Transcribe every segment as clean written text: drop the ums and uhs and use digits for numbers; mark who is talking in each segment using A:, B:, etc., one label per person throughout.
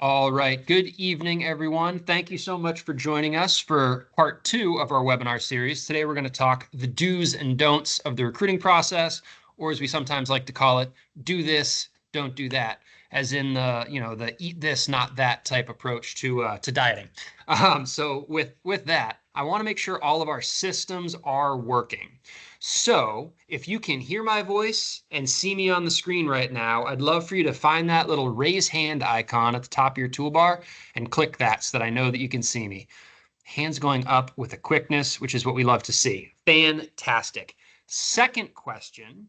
A: All right. Good evening, everyone. Thank you so much for joining us for part 2 of our webinar series. Today, we're going to talk the do's and don'ts of the recruiting process, or as we sometimes like to call it, do this, don't do that, as in the eat this, not that type approach to dieting. So with that, I want to make sure all of our systems are working. So if you can hear my voice and see me on the screen right now, I'd love for you to find that little raise hand icon at the top of your toolbar and click that so that I know that you can see me. Hands going up with a quickness, which is what we love to see. Fantastic. Second question,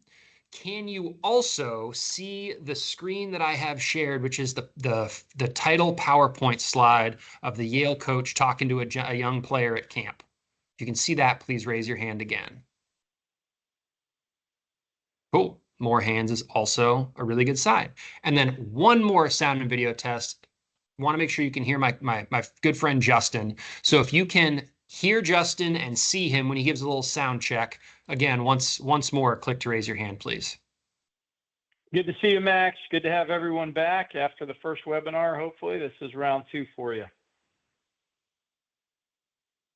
A: can you also see the screen that I have shared, which is the title PowerPoint slide of the Yale coach talking to a young player at camp? If you can see that, please raise your hand again. Cool. More hands is also a really good sign. And then one more sound and video test. Want to make sure you can hear my good friend Justin. So if you can hear Justin and see him when he gives a little sound check, again, once more, click to raise your hand, please.
B: Good to see you, Max. Good to have everyone back after the first webinar. Hopefully, this is round 2 for you.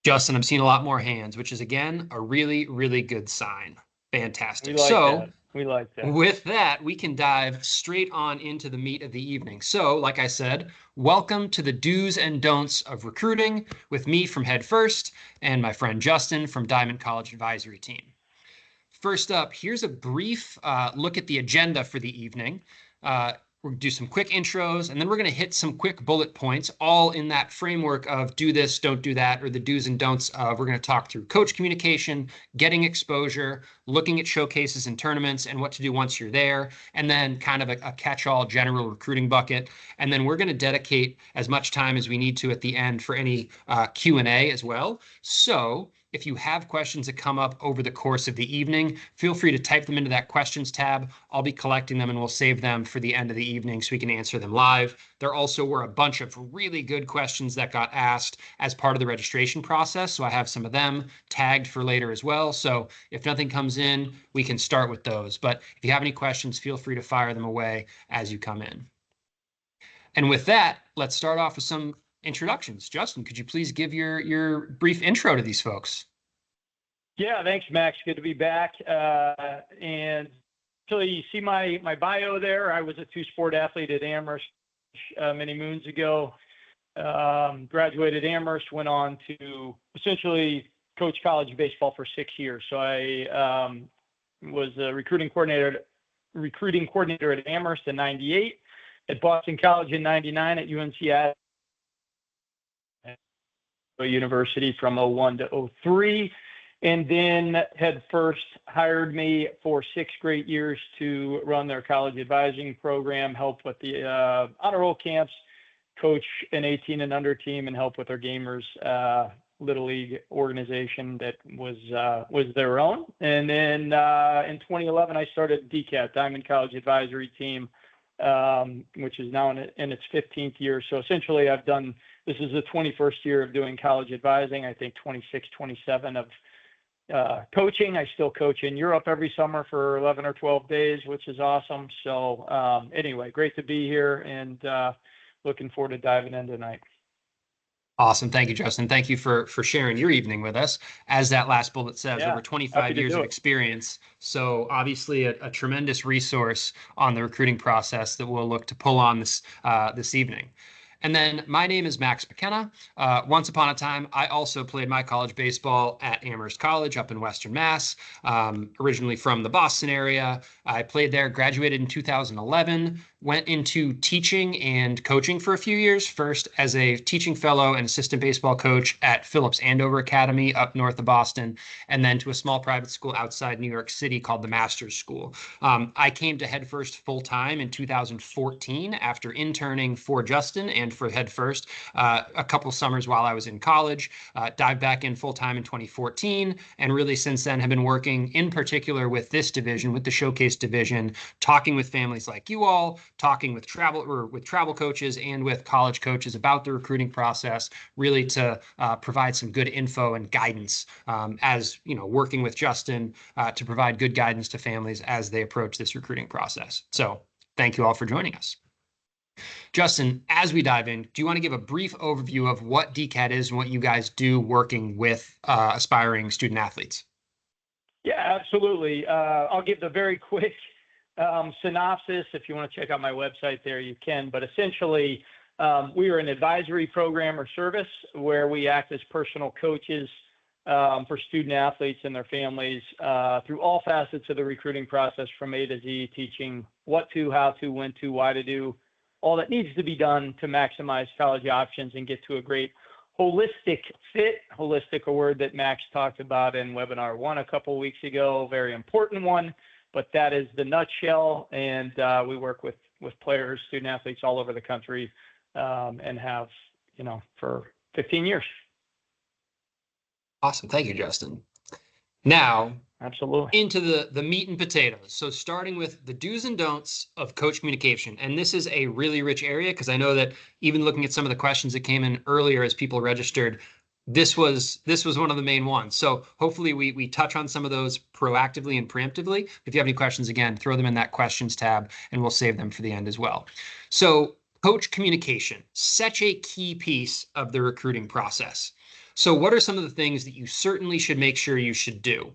A: Justin, I'm seeing a lot more hands, which is, again, a really, really good sign. Fantastic.
B: We like that.
A: With that, we can dive straight on into the meat of the evening. So, like I said, welcome to the do's and don'ts of recruiting with me from Headfirst and my friend Justin from Diamond College Advisory Team. First up, here's a brief look at the agenda for the evening. We're going to do some quick intros, and then we're going to hit some quick bullet points, all in that framework of do this, don't do that, or the do's and don'ts of. We're going to talk through coach communication, getting exposure, looking at showcases and tournaments, and what to do once you're there, and then kind of a catch-all general recruiting bucket. And then we're going to dedicate as much time as we need to at the end for any Q&A as well. So if you have questions that come up over the course of the evening, feel free to type them into that questions tab. I'll be collecting them and we'll save them for the end of the evening so we can answer them live. There also were a bunch of really good questions that got asked as part of the registration process. So I have some of them tagged for later as well. So if nothing comes in, we can start with those. But if you have any questions, feel free to fire them away as you come in. And with that, let's start off with some introductions. Justin, could you please give your brief intro to these folks?
B: Yeah, thanks, Max. Good to be back. And so you see my bio there. I was a 2-sport athlete at Amherst many moons ago. Graduated Amherst, went on to essentially coach college baseball for 6 years. So I was a recruiting coordinator at Amherst in '98, at Boston College in '99, at UNC University from '01 to '03, and then Headfirst hired me for 6 great years to run their college advising program, help with the honor roll camps, coach an 18 and under team, and help with their gamers little league organization that was their own. And then in 2011, I started DCAT, Diamond College Advisory Team, which is now in its 15th year. So essentially, this is the 21st year of doing college advising. I think 26, 27 of coaching. I still coach in Europe every summer for 11 or 12 days, which is awesome. So anyway, great to be here and looking forward to diving in tonight.
A: Awesome. Thank you, Justin. Thank you for sharing your evening with us. As that last bullet says, over 25 years of experience. So obviously a tremendous resource on the recruiting process that we'll look to pull on this evening. And then my name is Max McKenna. Once upon a time, I also played my college baseball at Amherst College up in Western Mass, originally from the Boston area. I played there, graduated in 2011, went into teaching and coaching for a few years, first as a teaching fellow and assistant baseball coach at Phillips Andover Academy up north of Boston, and then to a small private school outside New York City called the Masters School. I came to Headfirst full-time in 2014 after interning for Justin and for Headfirst a couple summers while I was in college, dived back in full-time in 2014, and really since then have been working in particular with this division, with the Showcase division, talking with families like you all, talking with travel coaches and with college coaches about the recruiting process, really to provide some good info and guidance as working with Justin to provide good guidance to families as they approach this recruiting process. So thank you all for joining us. Justin, as we dive in, do you want to give a brief overview of what DCAT is and what you guys do working with aspiring student athletes?
B: Yeah, absolutely. I'll give the very quick synopsis. If you want to check out my website there, you can. But essentially, we are an advisory program or service where we act as personal coaches for student athletes and their families through all facets of the recruiting process from A to Z, teaching what to, how to, when to, why to do, all that needs to be done to maximize college options and get to a great holistic fit. Holistic, a word that Max talked about in webinar 1 a couple of weeks ago, very important one, but that is the nutshell. And we work with players, student athletes all over the country and have, for 15 years.
A: Awesome. Thank you, Justin. Now,
B: absolutely,
A: into the meat and potatoes. So starting with the do's and don'ts of coach communication. And this is a really rich area because I know that even looking at some of the questions that came in earlier as people registered, this was one of the main ones. So hopefully we touch on some of those proactively and preemptively. If you have any questions, again, throw them in that questions tab and we'll save them for the end as well. So coach communication, such a key piece of the recruiting process. So what are some of the things that you certainly should make sure you should do?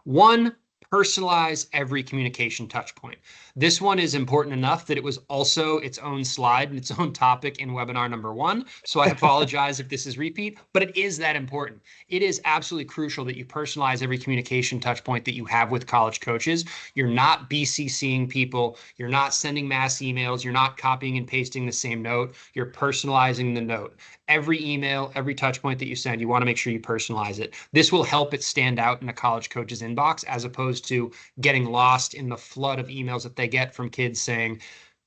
A: One, personalize every communication touch point. This one is important enough that it was also its own slide and its own topic in webinar number 1. So I apologize if this is repeat, but it is that important. It is absolutely crucial that you personalize every communication touch point that you have with college coaches. You're not BCCing people. You're not sending mass emails. You're not copying and pasting the same note. You're personalizing the note. Every email, every touch point that you send, you want to make sure you personalize it. This will help it stand out in a college coach's inbox as opposed to getting lost in the flood of emails that they get from kids saying,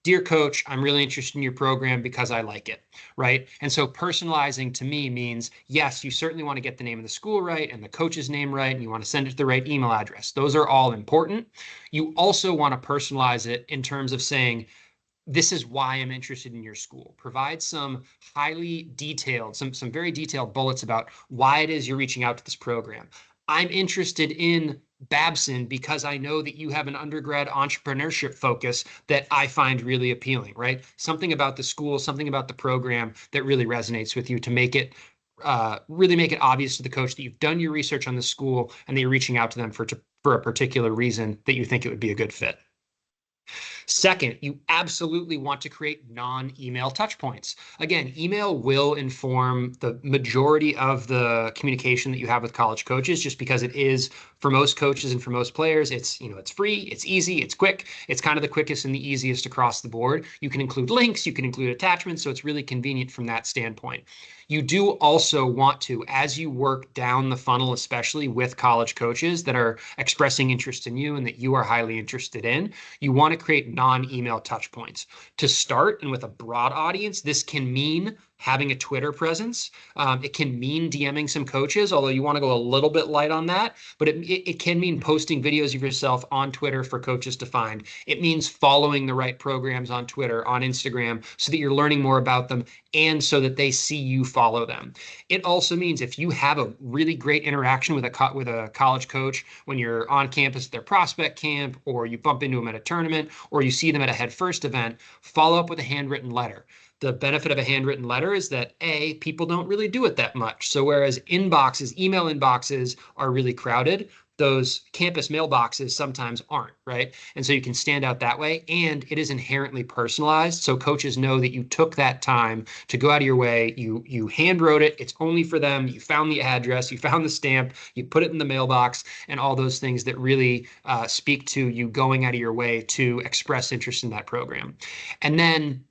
A: "Dear coach, I'm really interested in your program because I like it," right? And so personalizing to me means, yes, you certainly want to get the name of the school right and the coach's name right, and you want to send it to the right email address. Those are all important. You also want to personalize it in terms of saying, this is why I'm interested in your school. Provide some highly detailed, some very detailed bullets about why it is you're reaching out to this program. I'm interested in Babson because I know that you have an undergrad entrepreneurship focus that I find really appealing, right? Something about the school, something about the program that really resonates with you to make it really make it obvious to the coach that you've done your research on the school and that you're reaching out to them for a particular reason that you think it would be a good fit. Second, you absolutely want to create non-email touch points. Again, email will inform the majority of the communication that you have with college coaches, just because it is, for most coaches and for most players, it's free, it's easy, it's quick, it's kind of the quickest and the easiest across the board. You can include links, you can include attachments, so it's really convenient from that standpoint. You do also want to, as you work down the funnel, especially with college coaches that are expressing interest in you and that you are highly interested in, you want to create non-email touch points. To start, and with a broad audience, this can mean having a Twitter presence. It can mean DMing some coaches, although you want to go a little bit light on that, but it can mean posting videos of yourself on Twitter for coaches to find. It means following the right programs on Twitter, on Instagram, so that you're learning more about them and so that they see you follow them. It also means if you have a really great interaction with a college coach when you're on campus at their prospect camp, or you bump into them at a tournament, or you see them at a Headfirst event, follow up with a handwritten letter. The benefit of a handwritten letter is that people don't really do it that much. So whereas email inboxes are really crowded, those campus mailboxes sometimes aren't, right? And so you can stand out that way, and it is inherently personalized. So coaches know that you took that time to go out of your way. You hand wrote it. It's only for them. You found the address, you found the stamp, you put it in the mailbox, and all those things that really speak to you going out of your way to express interest in that program. And then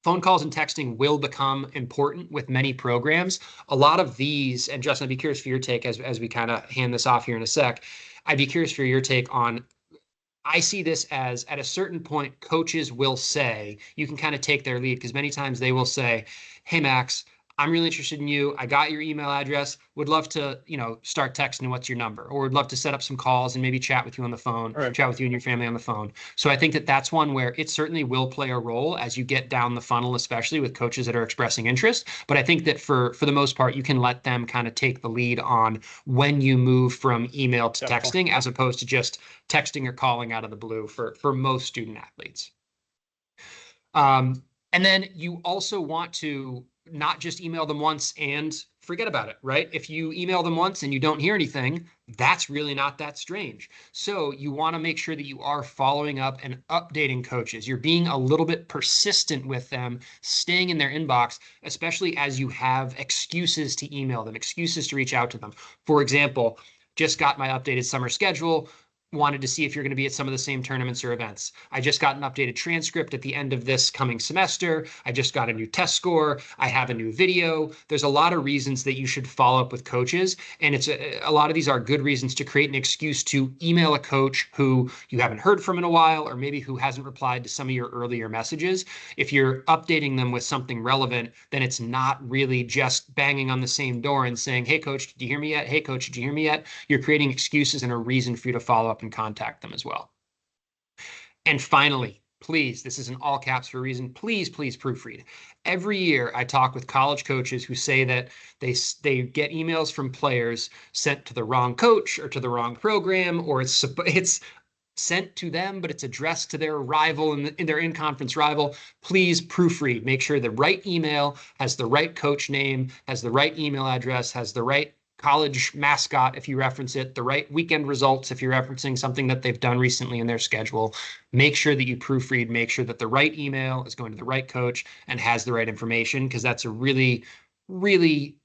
A: phone calls and texting will become important with many programs. A lot of these, and Justin, I'd be curious for your take as we kind of hand this off here in a sec. I'd be curious for your take on, I see this as at a certain point, coaches will say, you can kind of take their lead because many times they will say, "Hey, Max, I'm really interested in you. I got your email address. Would love to, start texting. What's your number?" Or would love to set up some calls and maybe chat with you on the phone,
B: right.
A: chat with you and your family on the phone. So I think that that's one where it certainly will play a role as you get down the funnel, especially with coaches that are expressing interest. But I think that for the most part, you can let them kind of take the lead on when you move from email to texting, as opposed to just texting or calling out of the blue for most student athletes. And then you also want to not just email them once and forget about it, right? If you email them once and you don't hear anything, that's really not that strange. So you want to make sure that you are following up and updating coaches. You're being a little bit persistent with them, staying in their inbox, especially as you have excuses to email them, excuses to reach out to them. For example, just got my updated summer schedule. Wanted to see if you're going to be at some of the same tournaments or events. I just got an updated transcript at the end of this coming semester. I just got a new test score. I have a new video. There's a lot of reasons that you should follow up with coaches. And it's a lot of these are good reasons to create an excuse to email a coach who you haven't heard from in a while, or maybe who hasn't replied to some of your earlier messages. If you're updating them with something relevant, then it's not really just banging on the same door and saying, hey, coach, did you hear me yet? Hey, coach, did you hear me yet? You're creating excuses and a reason for you to follow up and contact them as well. And finally, please, this is in all caps for a reason, please proofread. Every year I talk with college coaches who say that they get emails from players sent to the wrong coach or to the wrong program, or it's sent to them, but it's addressed to their rival and their in-conference rival. Please proofread. Make sure the right email has the right coach name, has the right email address, has the right college mascot if you reference it, the right weekend results if you're referencing something that they've done recently in their schedule. Make sure that you proofread, make sure that the right email is going to the right coach and has the right information, because that's a really, really,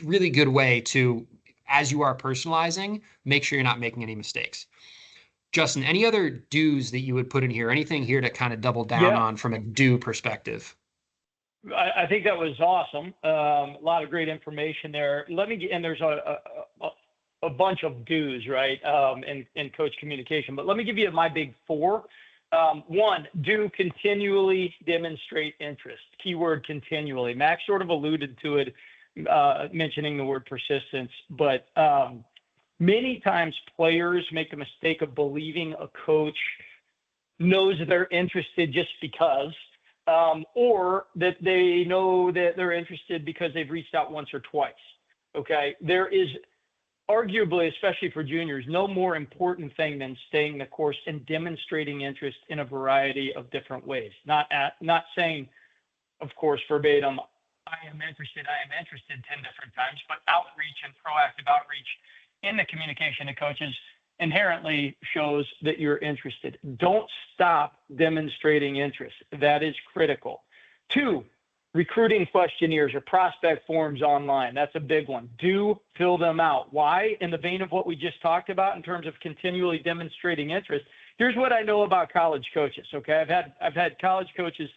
A: really good way to, as you are personalizing, make sure you're not making any mistakes. Justin, any other do's that you would put in here? Anything here to kind of double down
B: Yeah,
A: on from a do perspective?
B: I think that was awesome. A lot of great information there. Let me get, and there's a bunch of do's, right, in coach communication. But let me give you my big four. One, do continually demonstrate interest. Keyword continually. Max sort of alluded to it, mentioning the word persistence, but many times players make the mistake of believing a coach knows they're interested just because, or that they know that they're interested because they've reached out once or twice. Okay. There is arguably, especially for juniors, no more important thing than staying the course and demonstrating interest in a variety of different ways. Not saying, of course, verbatim, I am interested 10 different times, but outreach and proactive outreach in the communication to coaches inherently shows that you're interested. Don't stop demonstrating interest. That is critical. Two, recruiting questionnaires or prospect forms online. That's a big one. Do fill them out. Why? In the vein of what we just talked about in terms of continually demonstrating interest. Here's what I know about college coaches. Okay. I've had college coaches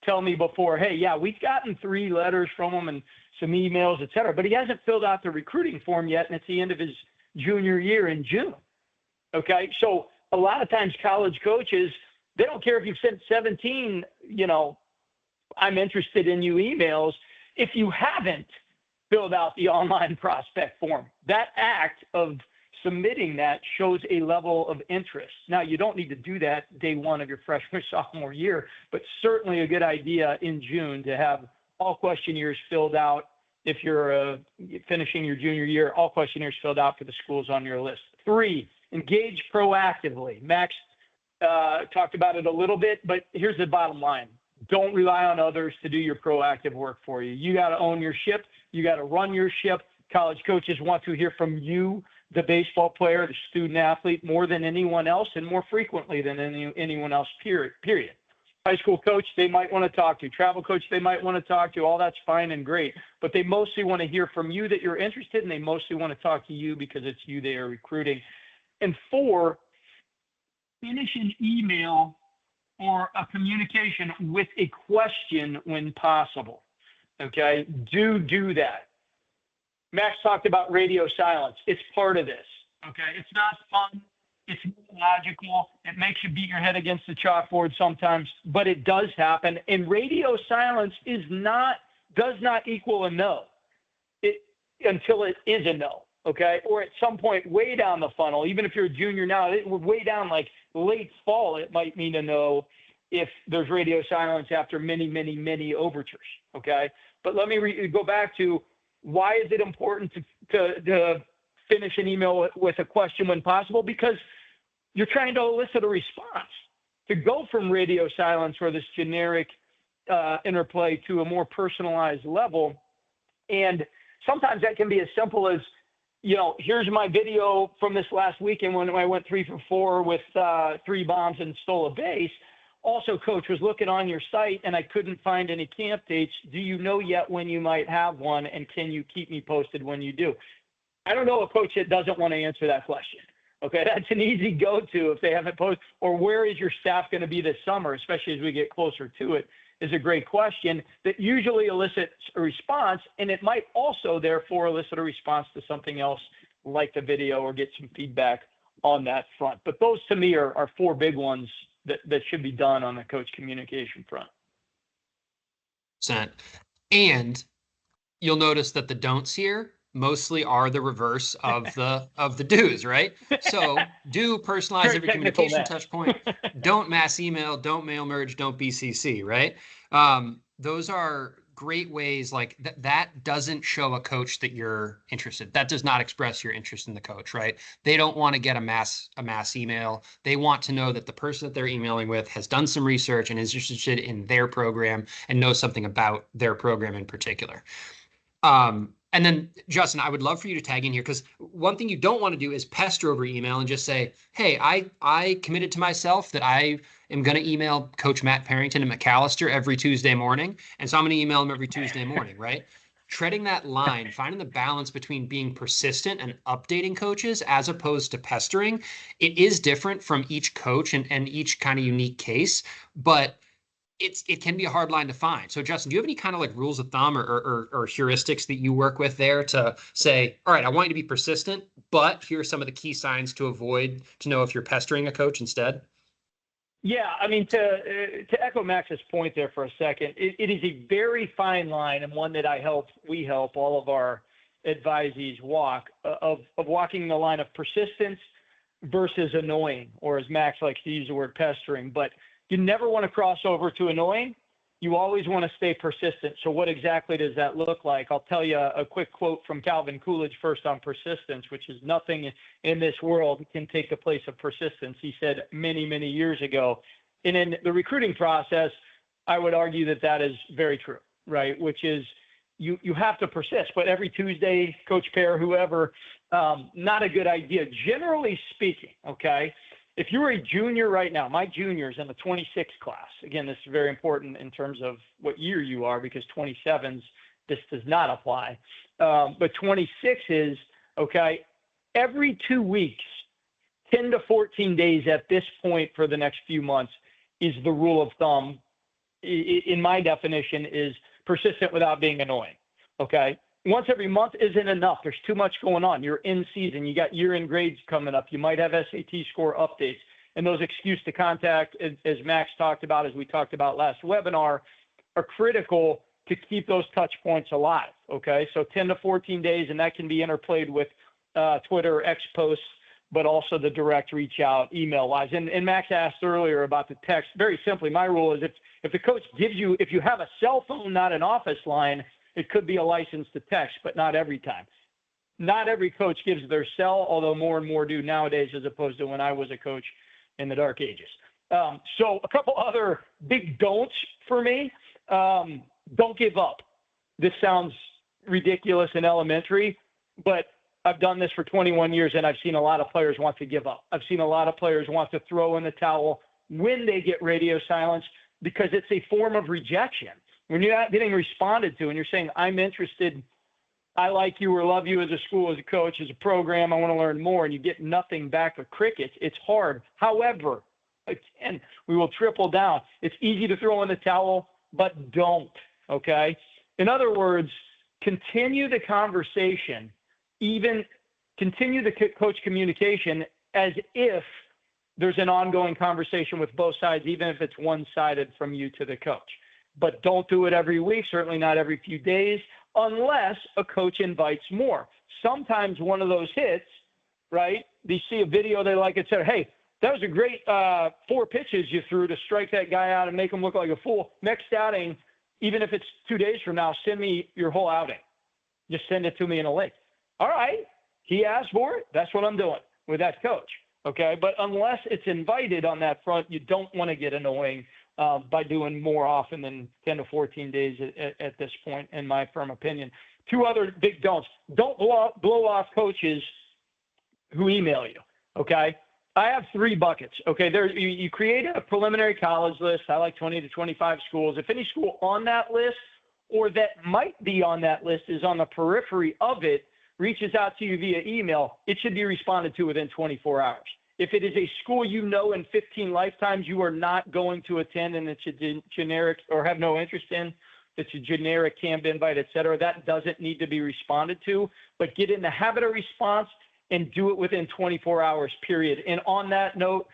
B: tell me before, hey, yeah, we've gotten 3 letters from him and some emails, et cetera, but he hasn't filled out the recruiting form yet. And it's the end of his junior year in June. Okay. So a lot of times college coaches, they don't care if you've sent 17, I'm interested in you emails. If you haven't filled out the online prospect form, that act of submitting that shows a level of interest. Now, you don't need to do that day one of your freshman, sophomore year, but certainly a good idea in June to have all questionnaires filled out. If you're finishing your junior year, all questionnaires filled out for the schools on your list. 3, engage proactively. Max talked about it a little bit, but here's the bottom line. Don't rely on others to do your proactive work for you. You got to own your ship. You got to run your ship. College coaches want to hear from you, the baseball player, the student athlete, more than anyone else and more frequently than anyone else, period. High school coach, they might want to talk to. Travel coach, they might want to talk to. All that's fine and great. But they mostly want to hear from you that you're interested, and they mostly want to talk to you because it's you they are recruiting. And 4, finish an email or a communication with a question when possible. Okay, do that. Max talked about radio silence. It's part of this. Okay, it's not fun. It's logical. It makes you beat your head against the chalkboard sometimes, but it does happen. And radio silence does not equal a no until it is a no. Okay, or at some point way down the funnel, even if you're a junior now, way down like late fall, it might mean a no if there's radio silence after many overtures. Okay, but let me go back to why is it important to finish an email with a question when possible? Because you're trying to elicit a response. To go from radio silence or this generic interplay to a more personalized level. And sometimes that can be as simple as, here's my video from this last weekend when I went 3 for 4 with 3 bombs and stole a base. Also, coach, was looking on your site and I couldn't find any camp dates. Do you know yet when you might have one? And can you keep me posted when you do? I don't know a coach that doesn't want to answer that question. Okay, that's an easy go-to if they haven't posted. Or where is your staff going to be this summer, especially as we get closer to it, is a great question that usually elicits a response, and it might also therefore elicit a response to something else like the video or get some feedback on that front. But those to me are 4 big ones that should be done on the coach communication front.
A: And you'll notice that the don'ts here mostly are the reverse of the do's, right? So do personalize
B: Very
A: every
B: technical
A: communication touch point. Don't mass email, don't mail merge, don't BCC, right? Those are great ways. Like that doesn't show a coach that you're interested. That does not express your interest in the coach, right? They don't want to get a mass email. They want to know that the person that they're emailing with has done some research and is interested in their program and knows something about their program in particular. And then, Justin, I would love for you to tag in here, because one thing you don't want to do is pester over email and just say, hey, I committed to myself that I am going to email Coach Matt Parrington and McAllister every Tuesday morning. And so I'm going to email him every Tuesday morning, right? Treading that line, finding the balance between being persistent and updating coaches as opposed to pestering. It is different from each coach and each kind of unique case, but it can be a hard line to find. So Justin, do you have any kind of like rules of thumb or heuristics that you work with there to say, all right, I want you to be persistent, but here are some of the key signs to avoid to know if you're pestering a coach instead?
B: Yeah, I mean, to echo Max's point there for a second, it is a very fine line, and one that we help all of our advisees walk, of walking the line of persistence versus annoying, or as Max likes to use the word pestering. But you never want to cross over to annoying. You always want to stay persistent. So what exactly does that look like? I'll tell you a quick quote from Calvin Coolidge first on persistence, which is nothing in this world can take the place of persistence. He said many, many years ago. And in the recruiting process, I would argue that is very true, right? Which is you have to persist, but every Tuesday, Coach Pear, whoever, not a good idea. Generally speaking, okay? If you're a junior right now, my junior's in the 26 class. Again, this is very important in terms of what year you are, because 27s, this does not apply. But 26 is, okay, every 2 weeks, 10 to 14 days at this point for the next few months is the rule of thumb. In my definition, is persistent without being annoying, okay? Once every month isn't enough. There's too much going on. You're in season. You got year-end grades coming up. You might have SAT score updates. And those excuse to contact, as Max talked about, as we talked about last webinar, are critical to keep those touch points alive, okay? So 10 to 14 days, and that can be interplayed with Twitter, X posts, but also the direct reach out email-wise. And Max asked earlier about the text. Very simply, my rule is if the coach gives you, if you have a cell phone, not an office line, it could be a license to text, but not every time. Not every coach gives their cell, although more and more do nowadays, as opposed to when I was a coach in the dark ages. So a couple other big don'ts for me. Don't give up. This sounds ridiculous and elementary, but I've done this for 21 years, and I've seen a lot of players want to give up. I've seen a lot of players want to throw in the towel when they get radio silence, because it's a form of rejection. When you're not getting responded to and you're saying, I'm interested, I like you or love you as a school, as a coach, as a program, I want to learn more, and you get nothing back but crickets, it's hard. However, again, we will triple down. It's easy to throw in the towel, but don't, okay? In other words, continue the conversation, even continue the coach communication as if there's an ongoing conversation with both sides, even if it's one-sided from you to the coach. But don't do it every week, certainly not every few days, unless a coach invites more. Sometimes one of those hits, right? They see a video they like and say, hey, that was a great 4 pitches you threw to strike that guy out and make him look like a fool. Next outing, even if it's 2 days from now, send me your whole outing. Just send it to me in a link. All right, he asked for it. That's what I'm doing with that coach, okay? But unless it's invited on that front, you don't want to get annoying by doing more often than 10 to 14 days at this point, in my firm opinion. Two other big don'ts. Don't blow off coaches who email you, okay? I have 3 buckets, okay? You create a preliminary college list. I like 20 to 25 schools. If any school on that list or that might be on that list is on the periphery of it, reaches out to you via email, it should be responded to within 24 hours. If it is a school you know in 15 lifetimes you are not going to attend and it's a generic or have no interest in, it's a generic camp invite, et cetera, that doesn't need to be responded to, but get in the habit of response and do it within 24 hours, period. And on that note,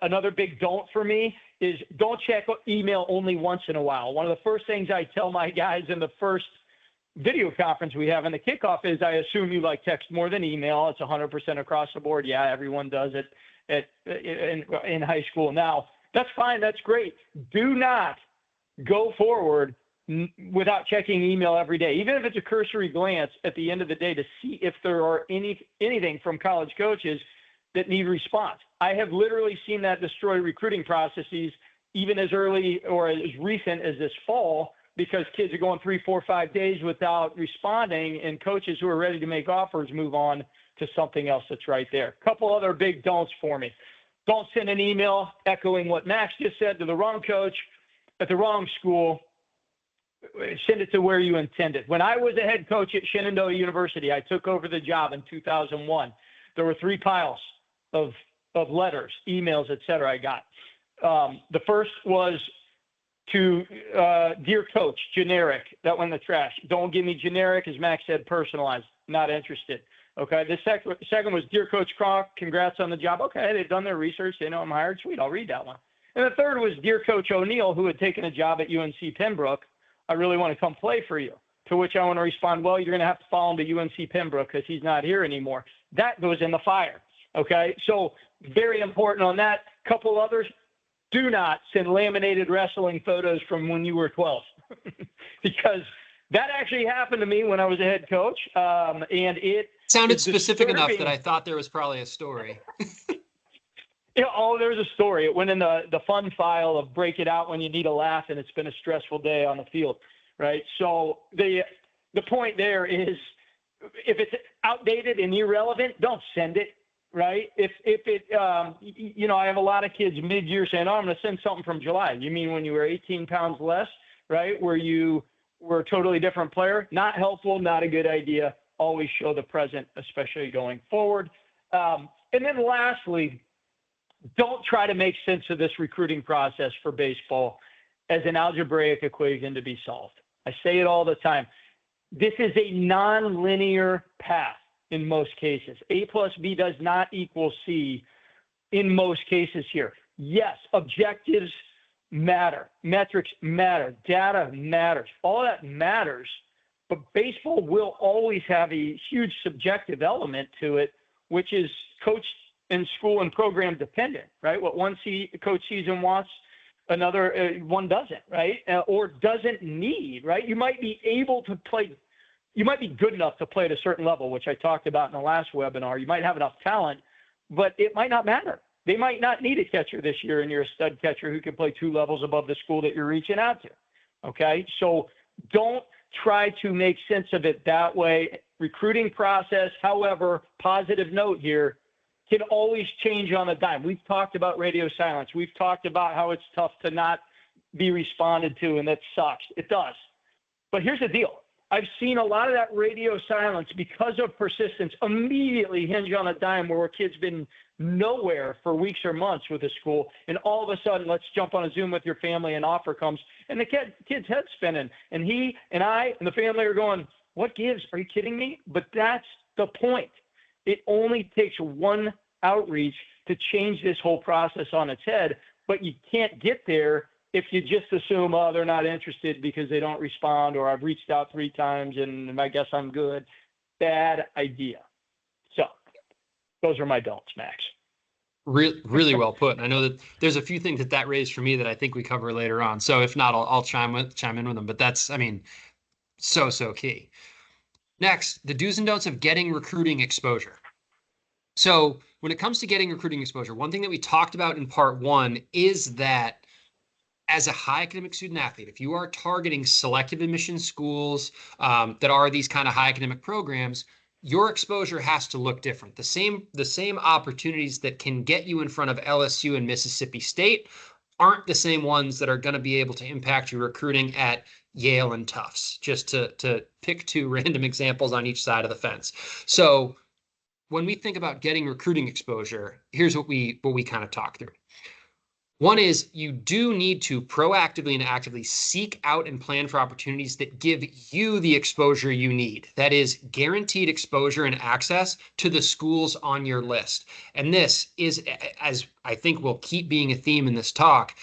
B: another big don't for me is don't check email only once in a while. One of the first things I tell my guys in the first video conference we have in the kickoff is I assume you like text more than email. It's 100% across the board. Yeah, everyone does it in high school now. That's fine. That's great. Do not go forward without checking email every day, even if it's a cursory glance at the end of the day to see if there are anything from college coaches that need response. I have literally seen that destroy recruiting processes even as early or as recent as this fall, because kids are going 3, 4, 5 days without responding, and coaches who are ready to make offers move on to something else that's right there. A couple other big don'ts for me. Don't send an email echoing what Max just said to the wrong coach at the wrong school. Send it to where you intended. When I was a head coach at Shenandoah University, I took over the job in 2001. There were 3 piles of letters, emails, et cetera, I got. The first was to dear coach, generic. That went in the trash. Don't give me generic, as Max said, personalized. Not interested. Okay. The second was dear Coach Kronk, congrats on the job. Okay, they've done their research. They know I'm hired. Sweet, I'll read that one. And the third was dear Coach O'Neill, who had taken a job at UNC Pembroke. I really want to come play for you. To which I want to respond, well, you're going to have to follow him to UNC Pembroke because he's not here anymore. That goes in the fire. Okay. So very important on that. Couple others. Do not send laminated wrestling photos from when you were 12 because that actually happened to me when I was a head coach. And it
A: sounded specific enough that I thought there was probably a story.
B: There's a story. It went in the fun file of break it out when you need a laugh and it's been a stressful day on the field, right? So the point there is if it's outdated and irrelevant, don't send it. Right. If it, I have a lot of kids mid-year saying, oh, I'm going to send something from July. You mean when you were 18 pounds less, right? Where you were a totally different player? Not helpful, not a good idea. Always show the present, especially going forward. And then lastly, don't try to make sense of this recruiting process for baseball as an algebraic equation to be solved. I say it all the time. This is a nonlinear path. In most cases, A plus B does not equal C in most cases here. Yes, objectives matter, metrics matter, data matters, all that matters, but baseball will always have a huge subjective element to it, which is coach and school and program dependent, right? What one coach sees and wants, another one doesn't, right? Or doesn't need, right? You might be able to play. You might be good enough to play at a certain level, which I talked about in the last webinar. You might have enough talent, but it might not matter. They might not need a catcher this year, and you're a stud catcher who can play 2 levels above the school that you're reaching out to. Okay? So don't try to make sense of it that way. Recruiting process, however, positive note here, can always change on a dime. We've talked about radio silence. We've talked about how it's tough to not be responded to, and that sucks. It does. But here's the deal. I've seen a lot of that radio silence because of persistence immediately hinge on a dime where a kid's been nowhere for weeks or months with a school. And all of a sudden, let's jump on a Zoom with your family and offer comes. And the kid's head spinning. And he and I and the family are going, what gives? Are you kidding me? But that's the point. It only takes one outreach to change this whole process on its head. But you can't get there if you just assume, oh, they're not interested because they don't respond, or I've reached out 3 times and I guess I'm good. Bad idea. So those are my don'ts, Max.
A: Really well put. And I know that there's a few things that raised for me that I think we cover later on. So if not, I'll chime in with them. But that's, so key. Next, the do's and don'ts of getting recruiting exposure. So when it comes to getting recruiting exposure, one thing that we talked about in part 1 is that as a high academic student athlete, if you are targeting selective admission schools that are these kind of high academic programs, your exposure has to look different. The same opportunities that can get you in front of LSU and Mississippi State aren't the same ones that are going to be able to impact your recruiting at Yale and Tufts, just to pick two random examples on each side of the fence. So when we think about getting recruiting exposure, here's what we kind of talk through. One is you do need to proactively and actively seek out and plan for opportunities that give you the exposure you need. That is guaranteed exposure and access to the schools on your list. And this is, as I think will keep being a theme in this talk,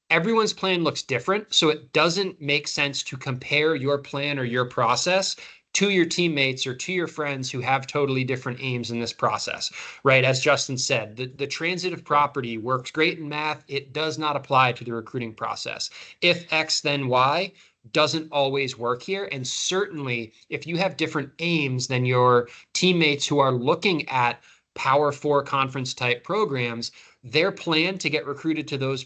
A: everyone's plan looks different. So it doesn't make sense to compare your plan or your process to your teammates or to your friends who have totally different aims in this process, right? As Justin said, the transitive property works great in math. It does not apply to the recruiting process. If X, then Y doesn't always work here. And certainly if you have different aims than your teammates who are looking at Power Four conference type programs, their plan to get recruited to those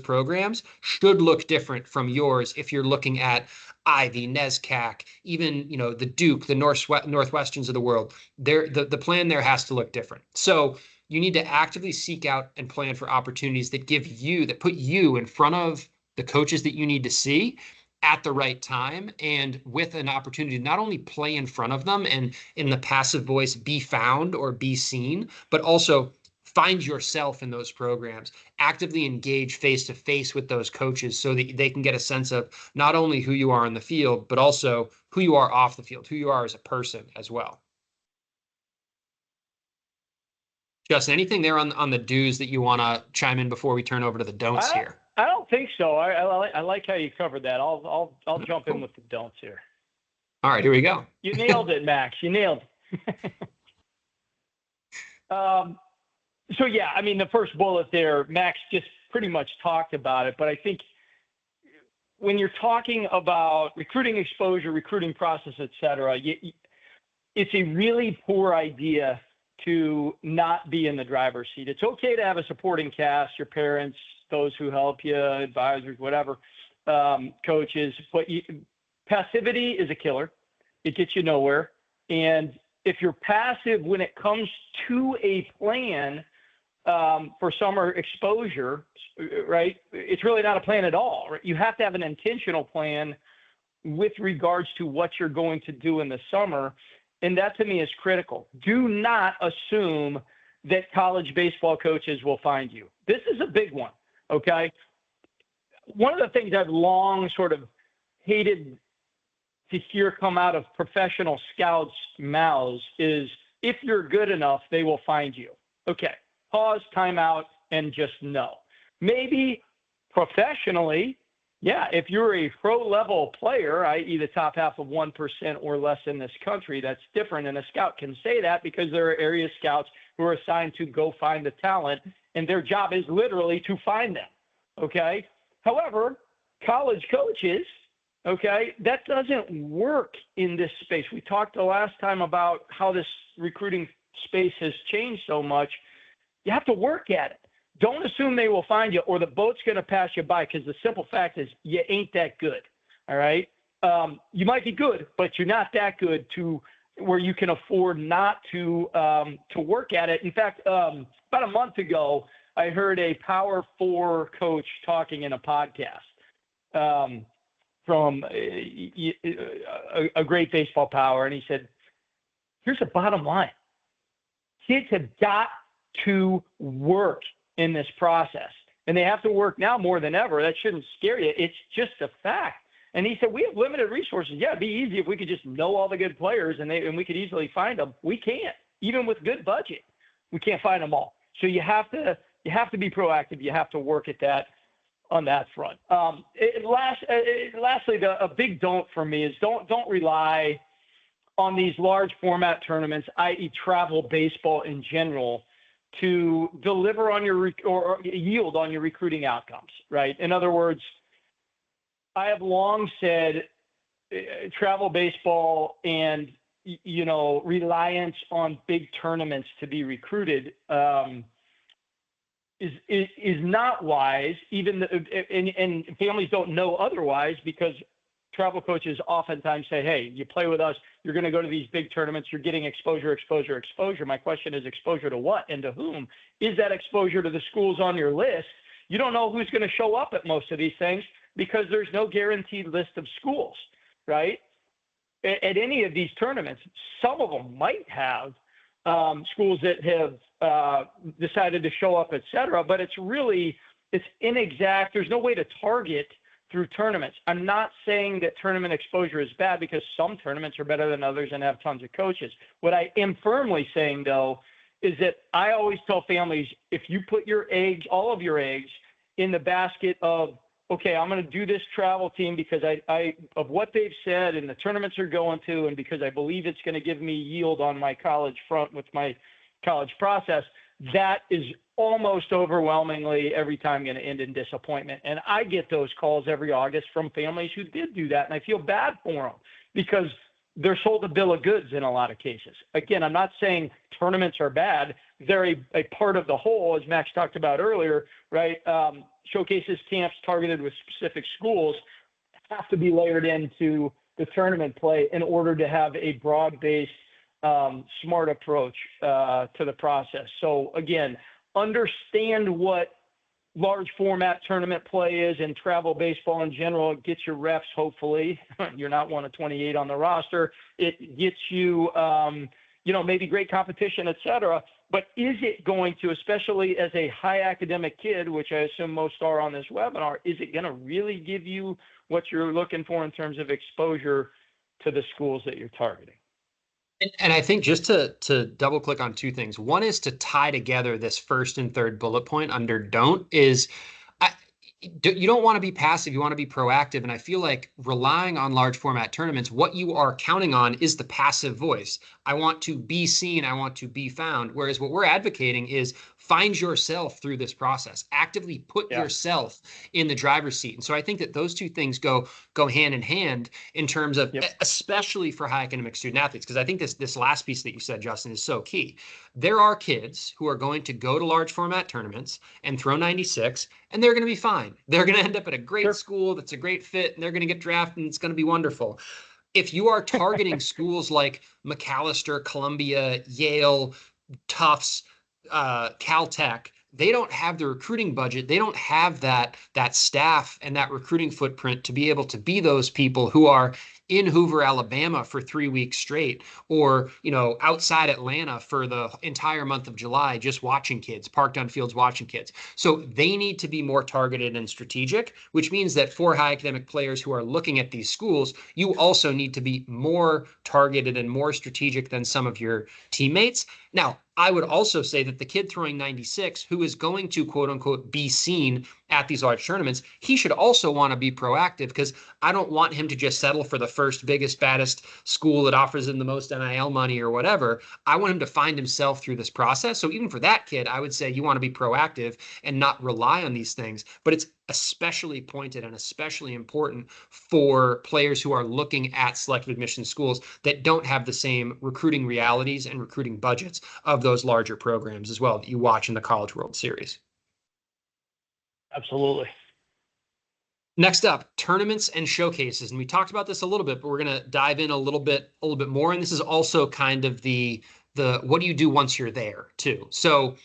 A: programs should look different from yours if you're looking at Ivy, NESCAC, even the Duke, the Northwesterns of the world. The plan there has to look different. So you need to actively seek out and plan for opportunities that put you in front of the coaches that you need to see at the right time, and with an opportunity to not only play in front of them and in the passive voice be found or be seen, but also find yourself in those programs, actively engage face to face with those coaches so that they can get a sense of not only who you are on the field, but also who you are off the field, who you are as a person as well. Justin, anything there on the do's that you want to chime in before we turn over to the don'ts here?
B: I don't think so. I like how you covered that. I'll jump in with the don'ts here.
A: All right, here we go.
B: You nailed it, Max. You nailed it. So yeah, I mean, the first bullet there, Max just pretty much talked about it, but I think when you're talking about recruiting exposure, recruiting process, et cetera, it's a really poor idea to not be in the driver's seat. It's okay to have a supporting cast, your parents, those who help you, advisors, whatever, coaches, but passivity is a killer. It gets you nowhere. And if you're passive when it comes to a plan for summer exposure, right, it's really not a plan at all. Right? You have to have an intentional plan with regards to what you're going to do in the summer. And that to me is critical. Do not assume that college baseball coaches will find you. This is a big one, okay? One of the things I've long sort of hated to hear come out of professional scouts' mouths is, if you're good enough, they will find you. Okay, pause, time out, and just know. Maybe professionally, yeah, if you're a pro-level player, i.e. the top half of 1% or less in this country, that's different. And a scout can say that because there are area scouts who are assigned to go find the talent, and their job is literally to find them, okay? However, college coaches, okay, that doesn't work in this space. We talked the last time about how this recruiting space has changed so much. You have to work at it. Don't assume they will find you or the boat's going to pass you by, because the simple fact is you ain't that good, all right? You might be good, but you're not that good to where you can afford not to work at it. In fact, about a month ago, I heard a Power Four coach talking in a podcast from a great baseball power, and he said, here's the bottom line. Kids have got to work in this process, and they have to work now more than ever. That shouldn't scare you. It's just a fact. And he said, we have limited resources. Yeah, it'd be easy if we could just know all the good players and we could easily find them. We can't, even with good budget, we can't find them all. So you have to be proactive. You have to work at that on that front. Lastly, a big don't for me is don't rely on these large format tournaments, i.e. travel baseball in general, to deliver on your or yield on your recruiting outcomes, right? In other words, I have long said travel baseball and, reliance on big tournaments to be recruited is not wise, and families don't know otherwise, because travel coaches oftentimes say, hey, you play with us, you're going to go to these big tournaments, you're getting exposure, exposure, exposure. My question is, exposure to what and to whom? Is that exposure to the schools on your list? You don't know who's going to show up at most of these things because there's no guaranteed list of schools, right? At any of these tournaments, some of them might have schools that have decided to show up, et cetera, but it's inexact. There's no way to target through tournaments. I'm not saying that tournament exposure is bad, because some tournaments are better than others and have tons of coaches. What I am firmly saying, though, is that I always tell families, if you put all of your eggs in the basket of, okay, I'm going to do this travel team because I of what they've said and the tournaments they're going to, and because I believe it's going to give me yield on my college front with my college process, that is almost overwhelmingly every time going to end in disappointment. And I get those calls every August from families who did do that, and I feel bad for them because they're sold a bill of goods in a lot of cases. Again, I'm not saying tournaments are bad. They're a part of the whole, as Max talked about earlier, right? Showcases, camps targeted with specific schools have to be layered into the tournament play in order to have a broad-based, smart approach to the process. So again, understand what large format tournament play is and travel baseball in general. It gets your reps, hopefully. You're not one of 28 on the roster. It gets you, maybe great competition, et cetera. But is it going to, especially as a high academic kid, which I assume most are on this webinar, is it going to really give you what you're looking for in terms of exposure to the schools that you're targeting?
A: And I think just to double click on two things. One is to tie together this first and third bullet point under don't is you don't want to be passive. You want to be proactive. And I feel like relying on large format tournaments, what you are counting on is the passive voice. I want to be seen. I want to be found. Whereas what we're advocating is find yourself through this process. Actively put yourself in the driver's seat. And so I think that those two things go hand in hand in terms of, especially for high academic student athletes, because I think this last piece that you said, Justin, is so key. There are kids who are going to go to large format tournaments and throw 96, and they're going to be fine. They're going to end up at a great school that's a great fit, and they're going to get drafted, and it's going to be wonderful. If you are targeting schools like Macalester, Columbia, Yale, Tufts, Caltech, they don't have the recruiting budget. They don't have that staff and that recruiting footprint to be able to be those people who are in Hoover, Alabama for 3 weeks straight, or, outside Atlanta for the entire month of July, just watching kids, parked on fields watching kids. So they need to be more targeted and strategic, which means that for high academic players who are looking at these schools, you also need to be more targeted and more strategic than some of your teammates. Now, I would also say that the kid throwing 96, who is going to, quote unquote, be seen at these large tournaments, he should also want to be proactive, because I don't want him to just settle for the first, biggest, baddest school that offers him the most NIL money or whatever. I want him to find himself through this process. So even for that kid, I would say you want to be proactive and not rely on these things. But it's especially pointed and especially important for players who are looking at selective admission schools that don't have the same recruiting realities and recruiting budgets of those larger programs as well that you watch in the College World Series.
B: Absolutely.
A: Next up, tournaments and showcases. And we talked about this a little bit, but we're going to dive in a little bit more. And this is also kind of the what do you do once you're there too. So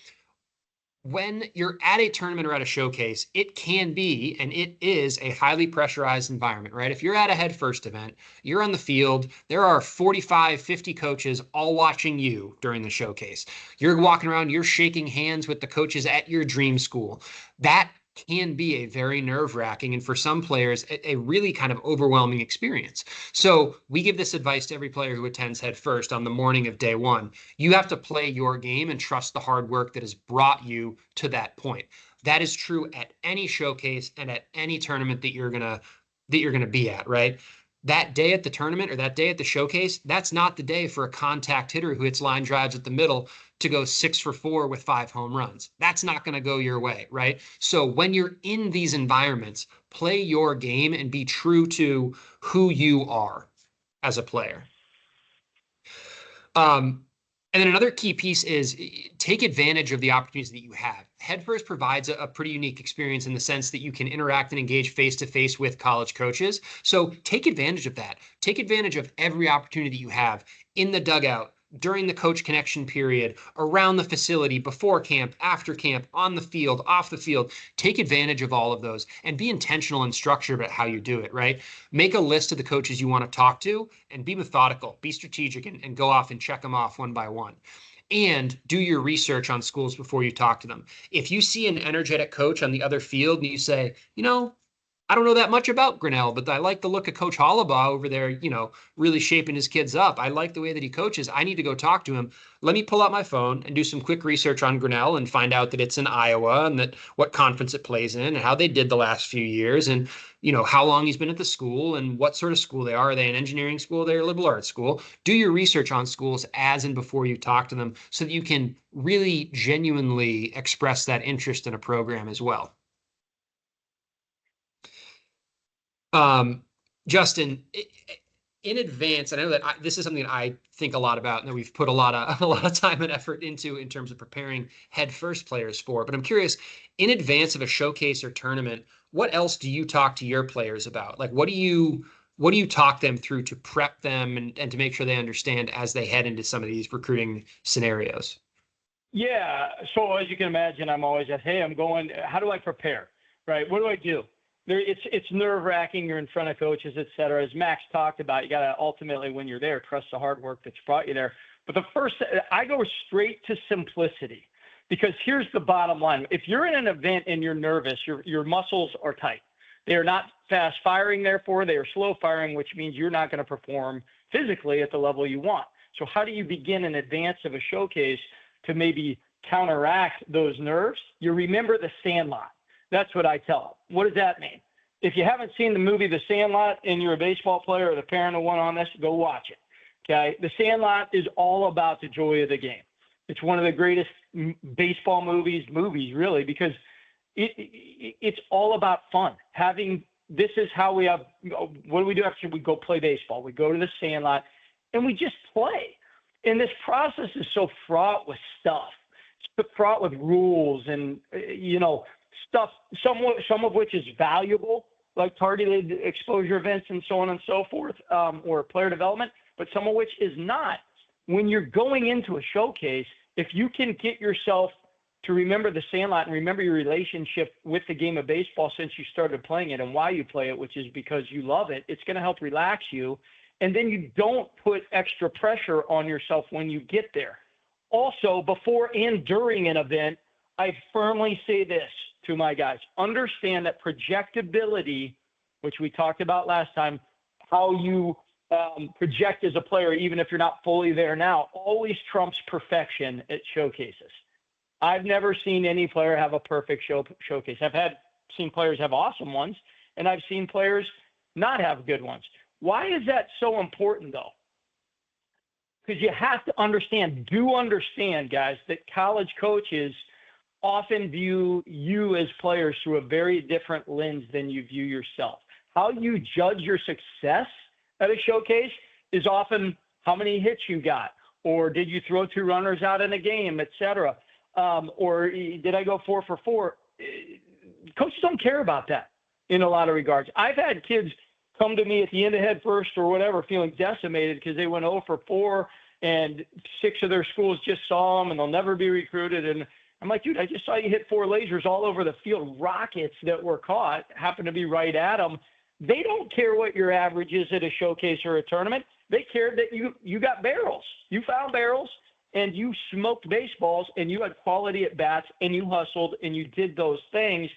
A: when you're at a tournament or at a showcase, it can be, and it is, a highly pressurized environment, right? If you're at a Headfirst event, you're on the field, there are 45, 50 coaches all watching you during the showcase. You're walking around, you're shaking hands with the coaches at your dream school. That can be a very nerve-wracking, and for some players, a really kind of overwhelming experience. So we give this advice to every player who attends Headfirst on the morning of day one. You have to play your game and trust the hard work that has brought you to that point. That is true at any showcase and at any tournament that you're gonna be at, right? That day at the tournament or that day at the showcase, that's not the day for a contact hitter who hits line drives at the middle to go 6 for 4 with 5 home runs. That's not going to go your way, right? So when you're in these environments, play your game and be true to who you are as a player. And then another key piece is take advantage of the opportunities that you have. Headfirst provides a pretty unique experience in the sense that you can interact and engage face to face with college coaches. So take advantage of that. Take advantage of every opportunity you have in the dugout, during the coach connection period, around the facility, before camp, after camp, on the field, off the field. Take advantage of all of those and be intentional and structured about how you do it, right? Make a list of the coaches you want to talk to and be methodical, be strategic, and go off and check them off one by one. And do your research on schools before you talk to them. If you see an energetic coach on the other field and you say, I don't know that much about Grinnell, but I like the look of Coach Hollabaugh over there, really shaping his kids up. I like the way that he coaches. I need to go talk to him. Let me pull out my phone and do some quick research on Grinnell and find out that it's in Iowa and that what conference it plays in and how they did the last few years and, how long he's been at the school and what sort of school they are. Are they an engineering school? They're a liberal arts school. Do your research on schools as and before you talk to them so that you can really genuinely express that interest in a program as well. Justin, in advance, I know that this is something that I think a lot about and that we've put a lot of time and effort into in terms of preparing Headfirst players for. But I'm curious, in advance of a showcase or tournament, what else do you talk to your players about? Like, what do you talk them through to prep them and to make sure they understand as they head into some of these recruiting scenarios?
B: Yeah. So as you can imagine, I'm always at, hey, I'm going, how do I prepare? Right? What do I do? It's nerve wracking. You're in front of coaches, et cetera. As Max talked about, you got to ultimately, when you're there, trust the hard work that's brought you there. But I go straight to simplicity because here's the bottom line. If you're in an event and you're nervous, your muscles are tight. They are not fast firing, therefore they are slow firing, which means you're not going to perform physically at the level you want. So how do you begin in advance of a showcase to maybe counteract those nerves? You remember the Sandlot. That's what I tell them. What does that mean? If you haven't seen the movie The Sandlot and you're a baseball player or the parent of one on this, go watch it. Okay. The Sandlot is all about the joy of the game. It's one of the greatest baseball movies really, because it's all about fun. This is how we have, what do we do after we go play baseball? We go to the Sandlot and we just play. And this process is so fraught with stuff. It's fraught with rules and, stuff, some of which is valuable, like targeted exposure events and so on and so forth, or player development, but some of which is not. When you're going into a showcase, if you can get yourself to remember the Sandlot and remember your relationship with the game of baseball since you started playing it and why you play it, which is because you love it, it's going to help relax you. And then you don't put extra pressure on yourself when you get there. Also, before and during an event, I firmly say this to my guys: understand that projectability, which we talked about last time, how you project as a player, even if you're not fully there now, always trumps perfection at showcases. I've never seen any player have a perfect showcase. I've seen players have awesome ones, and I've seen players not have good ones. Why is that so important, though? Because you have to understand, guys, that college coaches often view you as players through a very different lens than you view yourself. How you judge your success at a showcase is often how many hits you got, or did you throw 2 runners out in a game, et cetera, or did I go 4 for 4? Coaches don't care about that in a lot of regards. I've had kids come to me at the end of Headfirst or whatever feeling decimated because they went 0 for 4 and 6 of their schools just saw them and they'll never be recruited. And I'm like, dude, I just saw you hit 4 lasers all over the field. Rockets that were caught happened to be right at them. They don't care what your average is at a showcase or a tournament. They cared that you got barrels. You found barrels and you smoked baseballs and you had quality at bats and you hustled and you did those things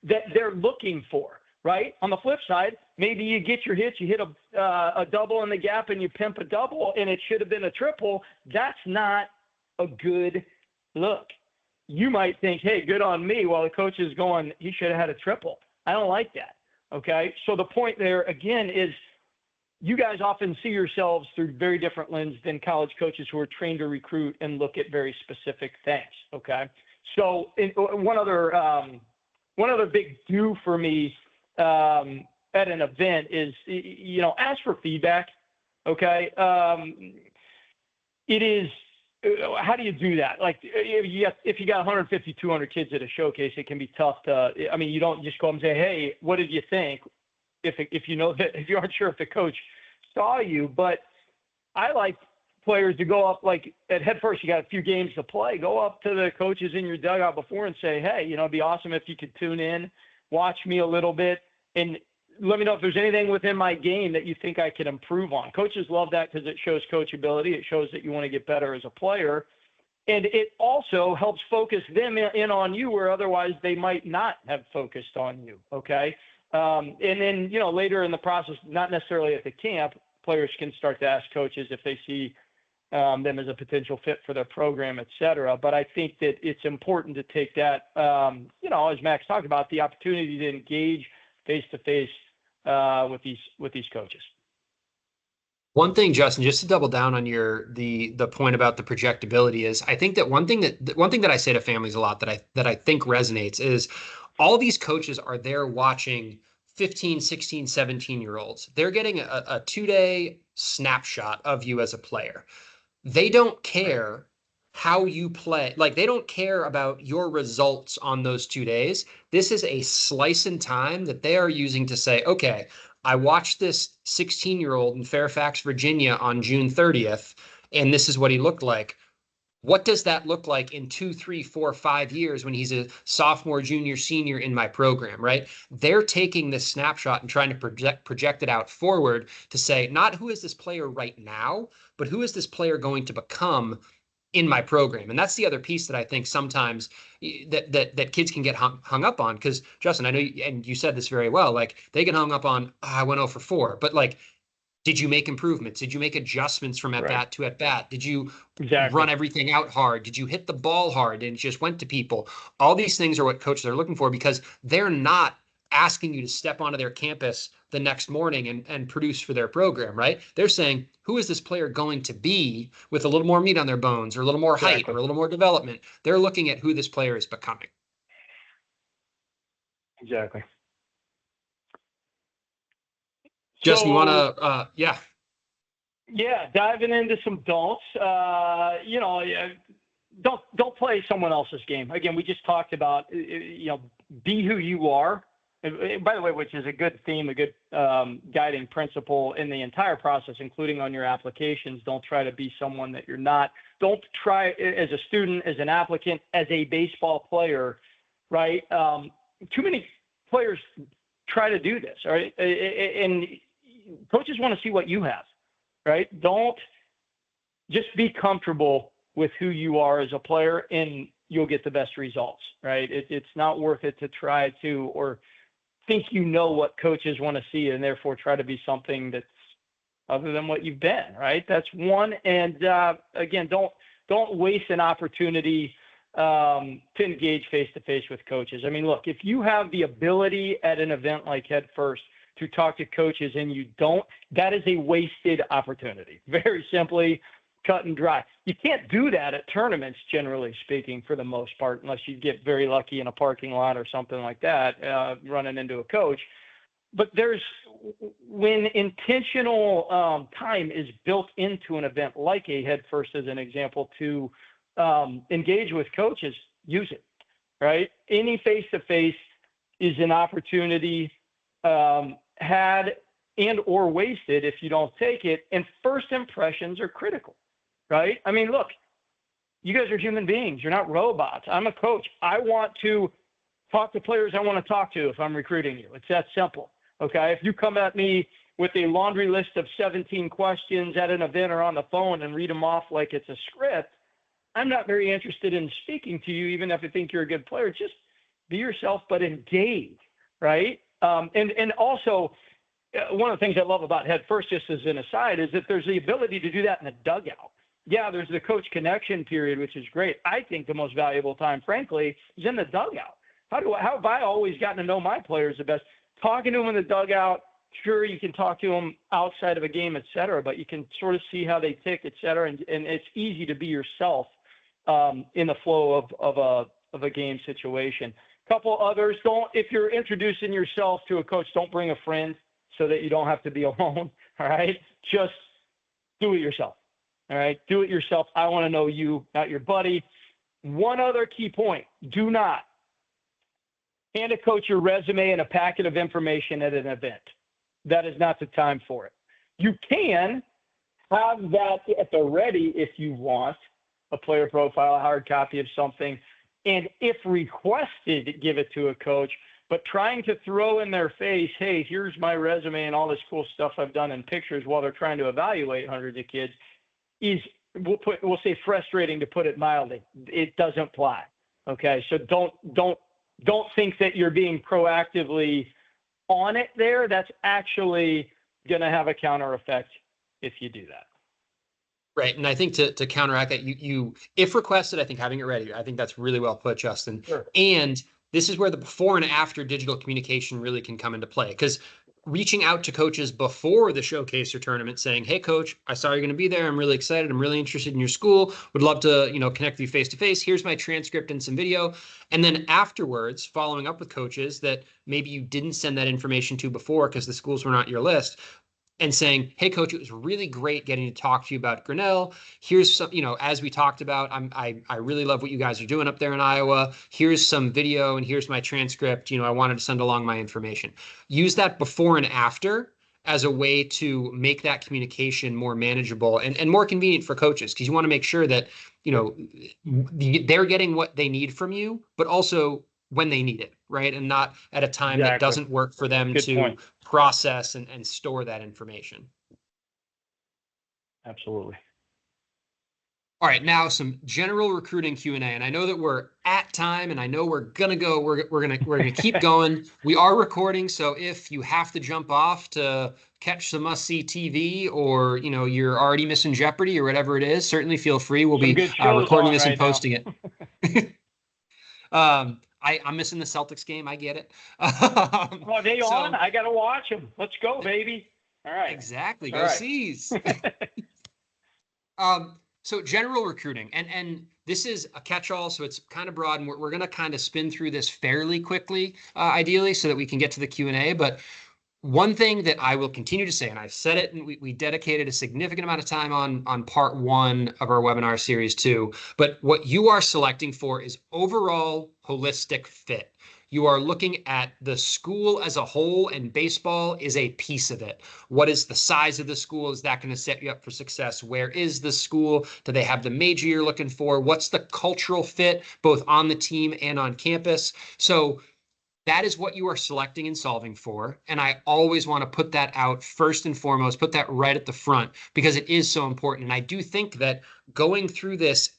B: that they're looking for, right? On the flip side, maybe you get your hits, you hit a double in the gap and you pimp a double and it should have been a triple. That's not a good look. You might think, hey, good on me, while the coach is going, he should have had a triple. I don't like that. Okay. So the point there again is you guys often see yourselves through very different lenses than college coaches who are trained to recruit and look at very specific things. Okay. So one other big do for me at an event is, ask for feedback. Okay. It is how do you do that? Like if you got 150, 200 kids at a showcase, it can be tough to, I mean, you don't just go up and say, hey, what did you think? If you know that, if you aren't sure if the coach saw you, but I like players to go up, like at Headfirst, you got a few games to play, go up to the coaches in your dugout before and say, hey, you know, it'd be awesome if you could tune in, watch me a little bit, and let me know if there's anything within my game that you think I can improve on. Coaches love that because it shows coachability. It shows that you want to get better as a player. And it also helps focus them in on you where otherwise they might not have focused on you. Okay. And then, you know, later in the process, not necessarily at the camp, players can start to ask coaches if they see them as a potential fit for their program, et cetera. But I think that it's important to take that, you know, as Max talked about, the opportunity to engage face-to-face with these coaches.
A: One thing, Justin, just to double down on the point about the projectability is, I think that one thing that I say to families a lot that I think resonates is all these coaches are there watching 15, 16, 17-year-olds. They're getting a 2-day snapshot of you as a player. They don't care how you play. Like, they don't care about your results on those 2 days. This is a slice in time that they are using to say, okay, I watched this 16-year-old in Fairfax, Virginia on June 30th, and this is what he looked like. What does that look like in 2, 3, 4, 5 years when he's a sophomore, junior, senior in my program, right? They're taking this snapshot and trying to project it out forward to say, not who is this player right now, but who is this player going to become in my program. And that's the other piece that I think sometimes that kids can get hung up on. Because Justin, I know, and you said this very well, like they get hung up on, I went 0 for 4, but like, did you make improvements? Did you make adjustments from at bat to at bat? Did you run everything out hard? Did you hit the ball hard and just went to people? All these things are what coaches are looking for, because they're not asking you to step onto their campus the next morning and produce for their program, right? They're saying, who is this player going to be with a little more meat on their bones, or a little more height, or a little more development? They're looking at who this player is becoming.
B: Exactly.
A: Justin, you want to, yeah.
B: Yeah, diving into some don'ts. You know, don't play someone else's game. Again, we just talked about, you know, be who you are. And by the way, which is a good theme, a good guiding principle in the entire process, including on your applications. Don't try to be someone that you're not. Don't try as a student, as an applicant, as a baseball player, right? Too many players try to do this, right? And coaches want to see what you have, right? Don't just be comfortable with who you are as a player, and you'll get the best results, right? It's not worth it to try to, or think you know what coaches want to see, and therefore try to be something that's other than what you've been, right? That's one. And again, don't waste an opportunity to engage face-to-face with coaches. I mean, look, if you have the ability at an event like Headfirst to talk to coaches and you don't, that is a wasted opportunity. Very simply, cut and dry. You can't do that at tournaments, generally speaking, for the most part, unless you get very lucky in a parking lot or something like that, running into a coach. But when intentional time is built into an event like a Headfirst, as an example, to engage with coaches, use it, right? Any face-to-face is an opportunity had and or wasted if you don't take it. And first impressions are critical, right? I mean, look, you guys are human beings. You're not robots. I'm a coach. I want to talk to players I want to talk to if I'm recruiting you. It's that simple, okay? If you come at me with a laundry list of 17 questions at an event or on the phone and read them off like it's a script, I'm not very interested in speaking to you, even if I think you're a good player. Just be yourself, but engage, right? And also, one of the things I love about Headfirst, just as an aside, is that there's the ability to do that in the dugout. Yeah, there's the coach connection period, which is great. I think the most valuable time, frankly, is in the dugout. How have I always gotten to know my players the best? Talking to them in the dugout. Sure, you can talk to them outside of a game, et cetera, but you can sort of see how they tick, et cetera, and it's easy to be yourself in the flow of a game situation. Couple others, if you're introducing yourself to a coach, don't bring a friend so that you don't have to be alone. All right. Just do it yourself. All right. Do it yourself. I want to know you, not your buddy. One other key point. Do not hand a coach your resume and a packet of information at an event. That is not the time for it. You can have that at the ready if you want, a player profile, a hard copy of something, and if requested, give it to a coach. But trying to throw in their face, hey, here's my resume and all this cool stuff I've done in pictures while they're trying to evaluate hundreds of kids is, we'll say, frustrating, to put it mildly. It doesn't fly. Okay, so don't think that you're being proactively on it there. That's actually going to have a counter effect if you do that.
A: Right. And I think to counteract that, you if requested, I think having it ready, I think that's really well put, Justin.
B: Sure.
A: And this is where the before and after digital communication really can come into play, because reaching out to coaches before the showcase or tournament saying, hey, coach, I saw you're going to be there. I'm really excited. I'm really interested in your school. Would love to, connect with you face to face. Here's my transcript and some video. And then afterwards, following up with coaches that maybe you didn't send that information to before because the schools were not your list, and saying, hey, coach, it was really great getting to talk to you about Grinnell. Here's some, as we talked about, I really love what you guys are doing up there in Iowa. Here's some video and here's my transcript. I wanted to send along my information. Use that before and after as a way to make that communication more manageable and more convenient for coaches, because you want to make sure that, they're getting what they need from you, but also when they need it, right? And not at a time that doesn't work for them to process and store that information.
B: Absolutely.
A: All right, now some general recruiting Q&A, and I know that we're at time, and I know we're gonna keep going. We are recording, so if you have to jump off to catch some must-see TV, or you're already missing Jeopardy or whatever it is, certainly feel free. We'll be recording this and posting it. I'm missing the Celtics game. I get it.
B: Are they on? I got to watch them. Let's go, baby. All right.
A: Exactly. Go Seas. So general recruiting, and this is a catch-all, so it's kind of broad, and we're going to kind of spin through this fairly quickly, ideally, so that we can get to the Q&A. But one thing that I will continue to say, and I've said it, and we dedicated a significant amount of time on part 1 of our webinar series 2, but what you are selecting for is overall holistic fit. You are looking at the school as a whole, and baseball is a piece of it. What is the size of the school? Is that going to set you up for success? Where is the school? Do they have the major you're looking for? What's the cultural fit, both on the team and on campus? So that is what you are selecting and solving for. And I always want to put that out first and foremost, put that right at the front, because it is so important. And I do think that going through this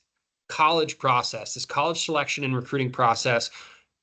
A: college process, this college selection and recruiting process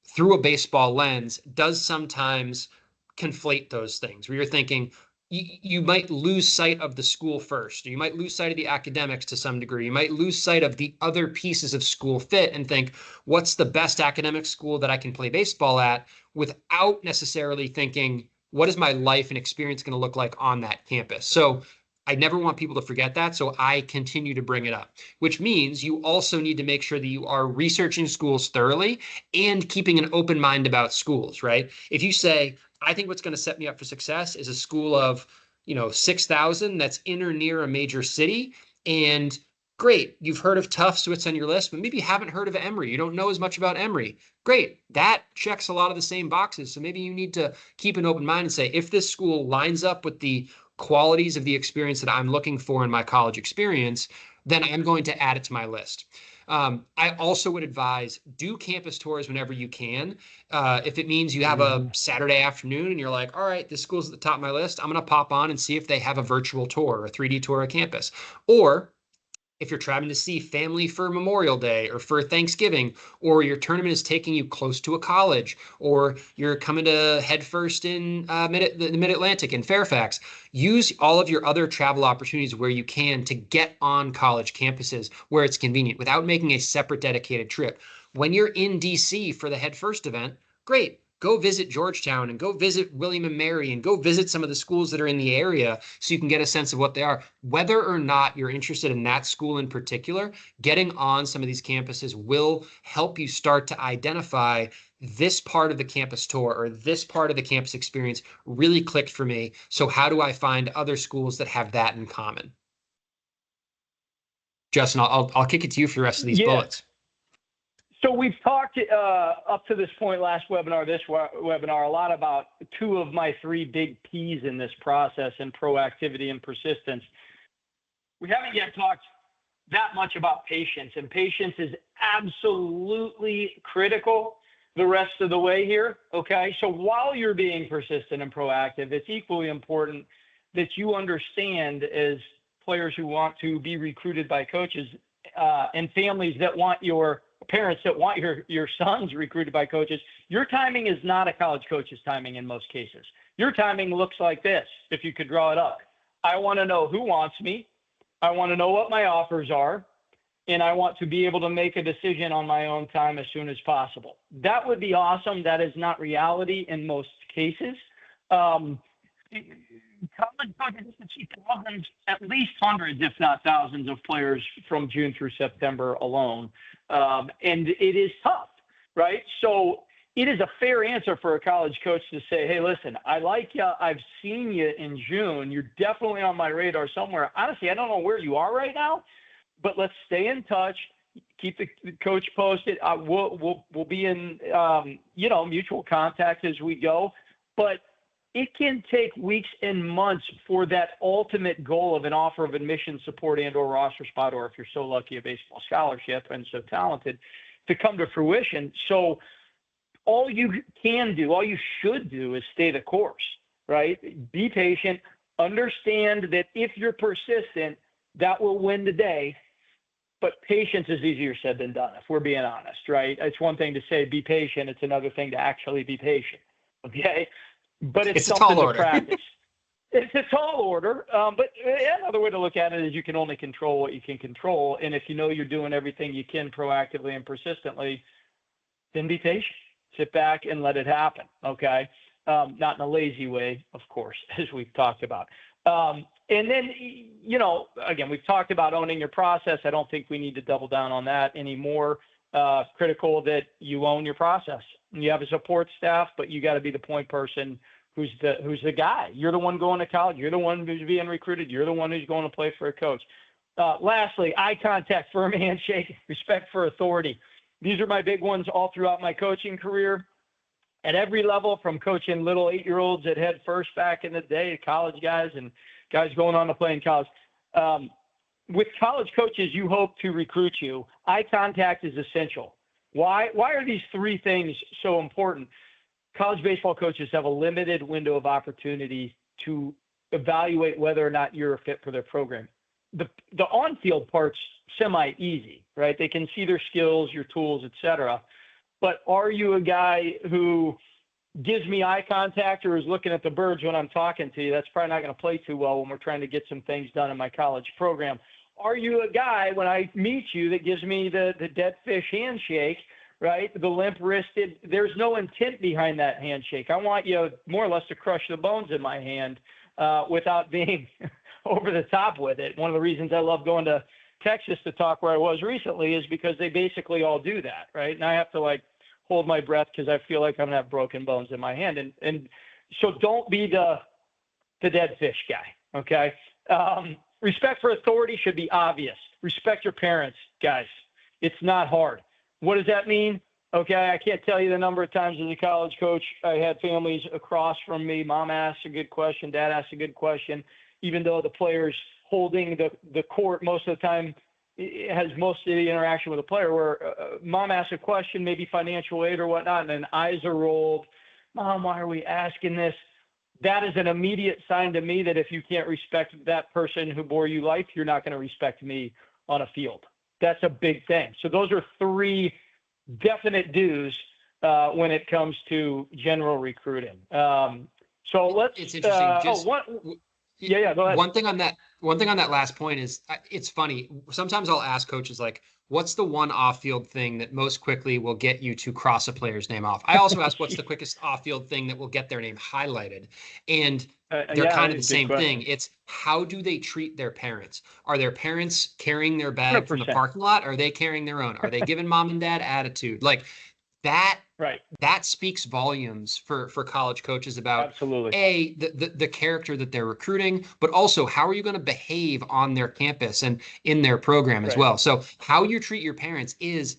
A: through a baseball lens does sometimes conflate those things, where you're thinking you might lose sight of the school first. You might lose sight of the academics to some degree. You might lose sight of the other pieces of school fit and think, what's the best academic school that I can play baseball at, without necessarily thinking, what is my life and experience going to look like on that campus? So I never want people to forget that, so I continue to bring it up, which means you also need to make sure that you are researching schools thoroughly and keeping an open mind about schools, right? If you say, I think what's going to set me up for success is a school of, 6,000 that's in or near a major city, and great, you've heard of Tufts, so it's on your list, but maybe you haven't heard of Emory. You don't know as much about Emory. Great, that checks a lot of the same boxes. So maybe you need to keep an open mind and say, if this school lines up with the qualities of the experience that I'm looking for in my college experience, then I'm going to add it to my list. I also would advise, do campus tours whenever you can. If it means you have a Saturday afternoon and you're like, all right, this school's at the top of my list, I'm going to pop on and see if they have a virtual tour or a 3D tour of campus. Or if you're traveling to see family for Memorial Day or for Thanksgiving, or your tournament is taking you close to a college, or you're coming to Headfirst in the Mid-Atlantic in Fairfax, use all of your other travel opportunities where you can to get on college campuses where it's convenient without making a separate dedicated trip. When you're in DC for the Headfirst event, great. Go visit Georgetown and go visit William and Mary and go visit some of the schools that are in the area so you can get a sense of what they are. Whether or not you're interested in that school in particular, getting on some of these campuses will help you start to identify this part of the campus tour or this part of the campus experience really clicked for me. So how do I find other schools that have that in common? Justin, I'll kick it to you for the rest of these
B: Yeah.
A: bullets.
B: So we've talked up to this point, last webinar, this webinar, a lot about two of my three big P's in this process, and proactivity and persistence. We haven't yet talked that much about patience, and patience is absolutely critical the rest of the way here. Okay. So while you're being persistent and proactive, it's equally important that you understand, as players who want to be recruited by coaches, and families that want parents that want your sons recruited by coaches, your timing is not a college coach's timing in most cases. Your timing looks like this, if you could draw it up. I want to know who wants me. I want to know what my offers are, and I want to be able to make a decision on my own time as soon as possible. That would be awesome. That is not reality in most cases. College coaches see thousands, at least hundreds, if not thousands, of players from June through September alone. And it is tough, right? So it is a fair answer for a college coach to say, hey, listen, I like you. I've seen you in June. You're definitely on my radar somewhere. Honestly, I don't know where you are right now, but let's stay in touch. Keep the coach posted. We'll be in, mutual contact as we go. But it can take weeks and months for that ultimate goal of an offer of admission, support, and/or roster spot, or if you're so lucky, a baseball scholarship and so talented, to come to fruition. So all you can do, all you should do, is stay the course, right? Be patient. Understand that if you're persistent, that will win the day. But patience is easier said than done, if we're being honest, right? It's one thing to say be patient. It's another thing to actually be patient, okay? But it's something to practice. It's a tall order, but another way to look at it is you can only control what you can control. And if you know you're doing everything you can proactively and persistently, then be patient. Sit back and let it happen, okay? Not in a lazy way, of course, as we've talked about. And then, again, we've talked about owning your process. I don't think we need to double down on that anymore. Critical that you own your process. You have a support staff, but you got to be the point person who's the guy. You're the one going to college. You're the one who's being recruited. You're the one who's going to play for a coach. Lastly, eye contact, firm handshake, respect for authority. These are my big ones all throughout my coaching career. At every level, from coaching little 8-year-olds at Headfirst back in the day, college guys and guys going on to play in college. With college coaches you hope to recruit you, eye contact is essential. Why are these three things so important? College baseball coaches have a limited window of opportunity to evaluate whether or not you're a fit for their program. The on-field part's semi-easy, right? They can see their skills, your tools, et cetera. But are you a guy who gives me eye contact or is looking at the birds when I'm talking to you? That's probably not going to play too well when we're trying to get some things done in my college program. Are you a guy, when I meet you, that gives me the dead fish handshake, right? The limp-wristed. There's no intent behind that handshake. I want you more or less to crush the bones in my hand without being over the top with it. One of the reasons I love going to Texas to talk where I was recently is because they basically all do that, right? And I have to hold my breath because I feel like I'm gonna have broken bones in my hand. And so don't be the dead fish guy, okay? Respect for authority should be obvious. Respect your parents, guys. It's not hard. What does that mean? Okay, I can't tell you the number of times as a college coach I had families across from me. Mom asked a good question, dad asked a good question, even though the player's holding the court most of the time. It has most of the interaction with the player, where mom asks a question, maybe financial aid or whatnot, and then eyes are rolled. Mom, why are we asking this? That is an immediate sign to me that if you can't respect that person who bore you life, you're not going to respect me on a field. That's a big thing. So those are three definite do's when it comes to general recruiting. So let's.
A: It's interesting.
B: Yeah, go ahead.
A: One thing on that last point is, it's funny. Sometimes I'll ask coaches, what's the one off-field thing that most quickly will get you to cross a player's name off? I also ask, what's the quickest off-field thing that will get their name highlighted? And they're kind of the same thing. It's, how do they treat their parents? Are their parents carrying their bag 100%. From the parking lot? Are they carrying their own? Are they giving mom and dad attitude? that
B: Right.
A: that speaks volumes for college coaches about
B: Absolutely.
A: the character that they're recruiting, but also how are you going to behave on their campus and in their program as
B: Right.
A: well. So how you treat your parents is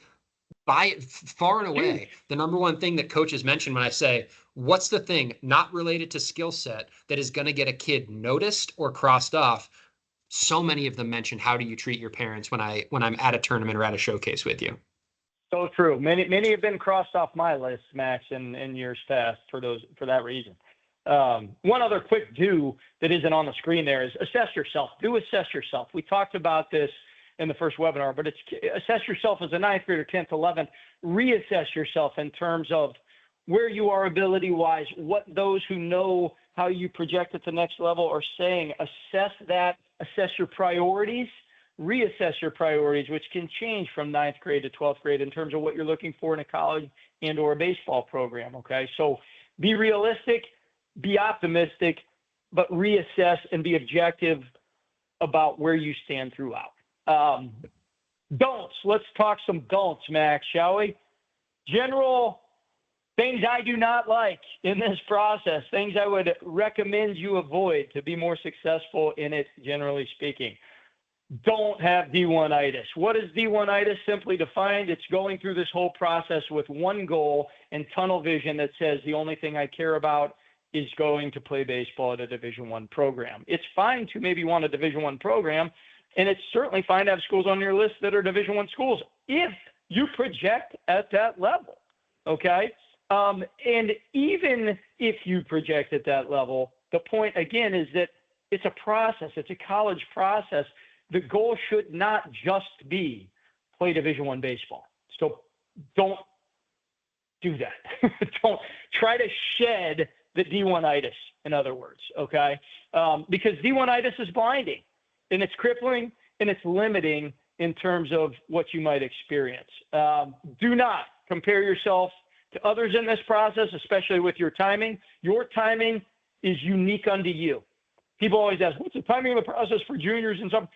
A: by far and away
B: Huge.
A: the number one thing that coaches mention when I say, what's the thing not related to skill set that is going to get a kid noticed or crossed off? So many of them mention, how do you treat your parents when I'm at a tournament or at a showcase with you?
B: So true. Many have been crossed off my list, Max, in years past for that reason. One other quick do that isn't on the screen there is assess yourself. Do assess yourself. We talked about this in the first webinar, but it's assess yourself as a ninth grader, 10th, 11th. Reassess yourself in terms of where you are ability-wise, what those who know how you project at the next level are saying. Assess that. Assess your priorities. Reassess your priorities, which can change from ninth grade to 12th grade in terms of what you're looking for in a college and or a baseball program. Okay. So be realistic, be optimistic, but reassess and be objective about where you stand throughout. Don'ts. Let's talk some don'ts, Max, shall we? General things I do not like in this process, things I would recommend you avoid to be more successful in it, generally speaking. Don't have D1-itis. What is D1-itis? Simply defined, it's going through this whole process with one goal and tunnel vision that says the only thing I care about is going to play baseball at a Division I program. It's fine to maybe want a Division I program, and it's certainly fine to have schools on your list that are Division I schools if you project at that level, okay? And even if you project at that level, the point, again, is that it's a process. It's a college process. The goal should not just be play Division I baseball. So don't do that. Don't try to shed the D1-itis, in other words, okay? Because D1-itis is blinding, and it's crippling, and it's limiting in terms of what you might experience. Do not compare yourself to others in this process, especially with your timing. Your timing is unique unto you. People always ask, what's the timing of the process for juniors and some?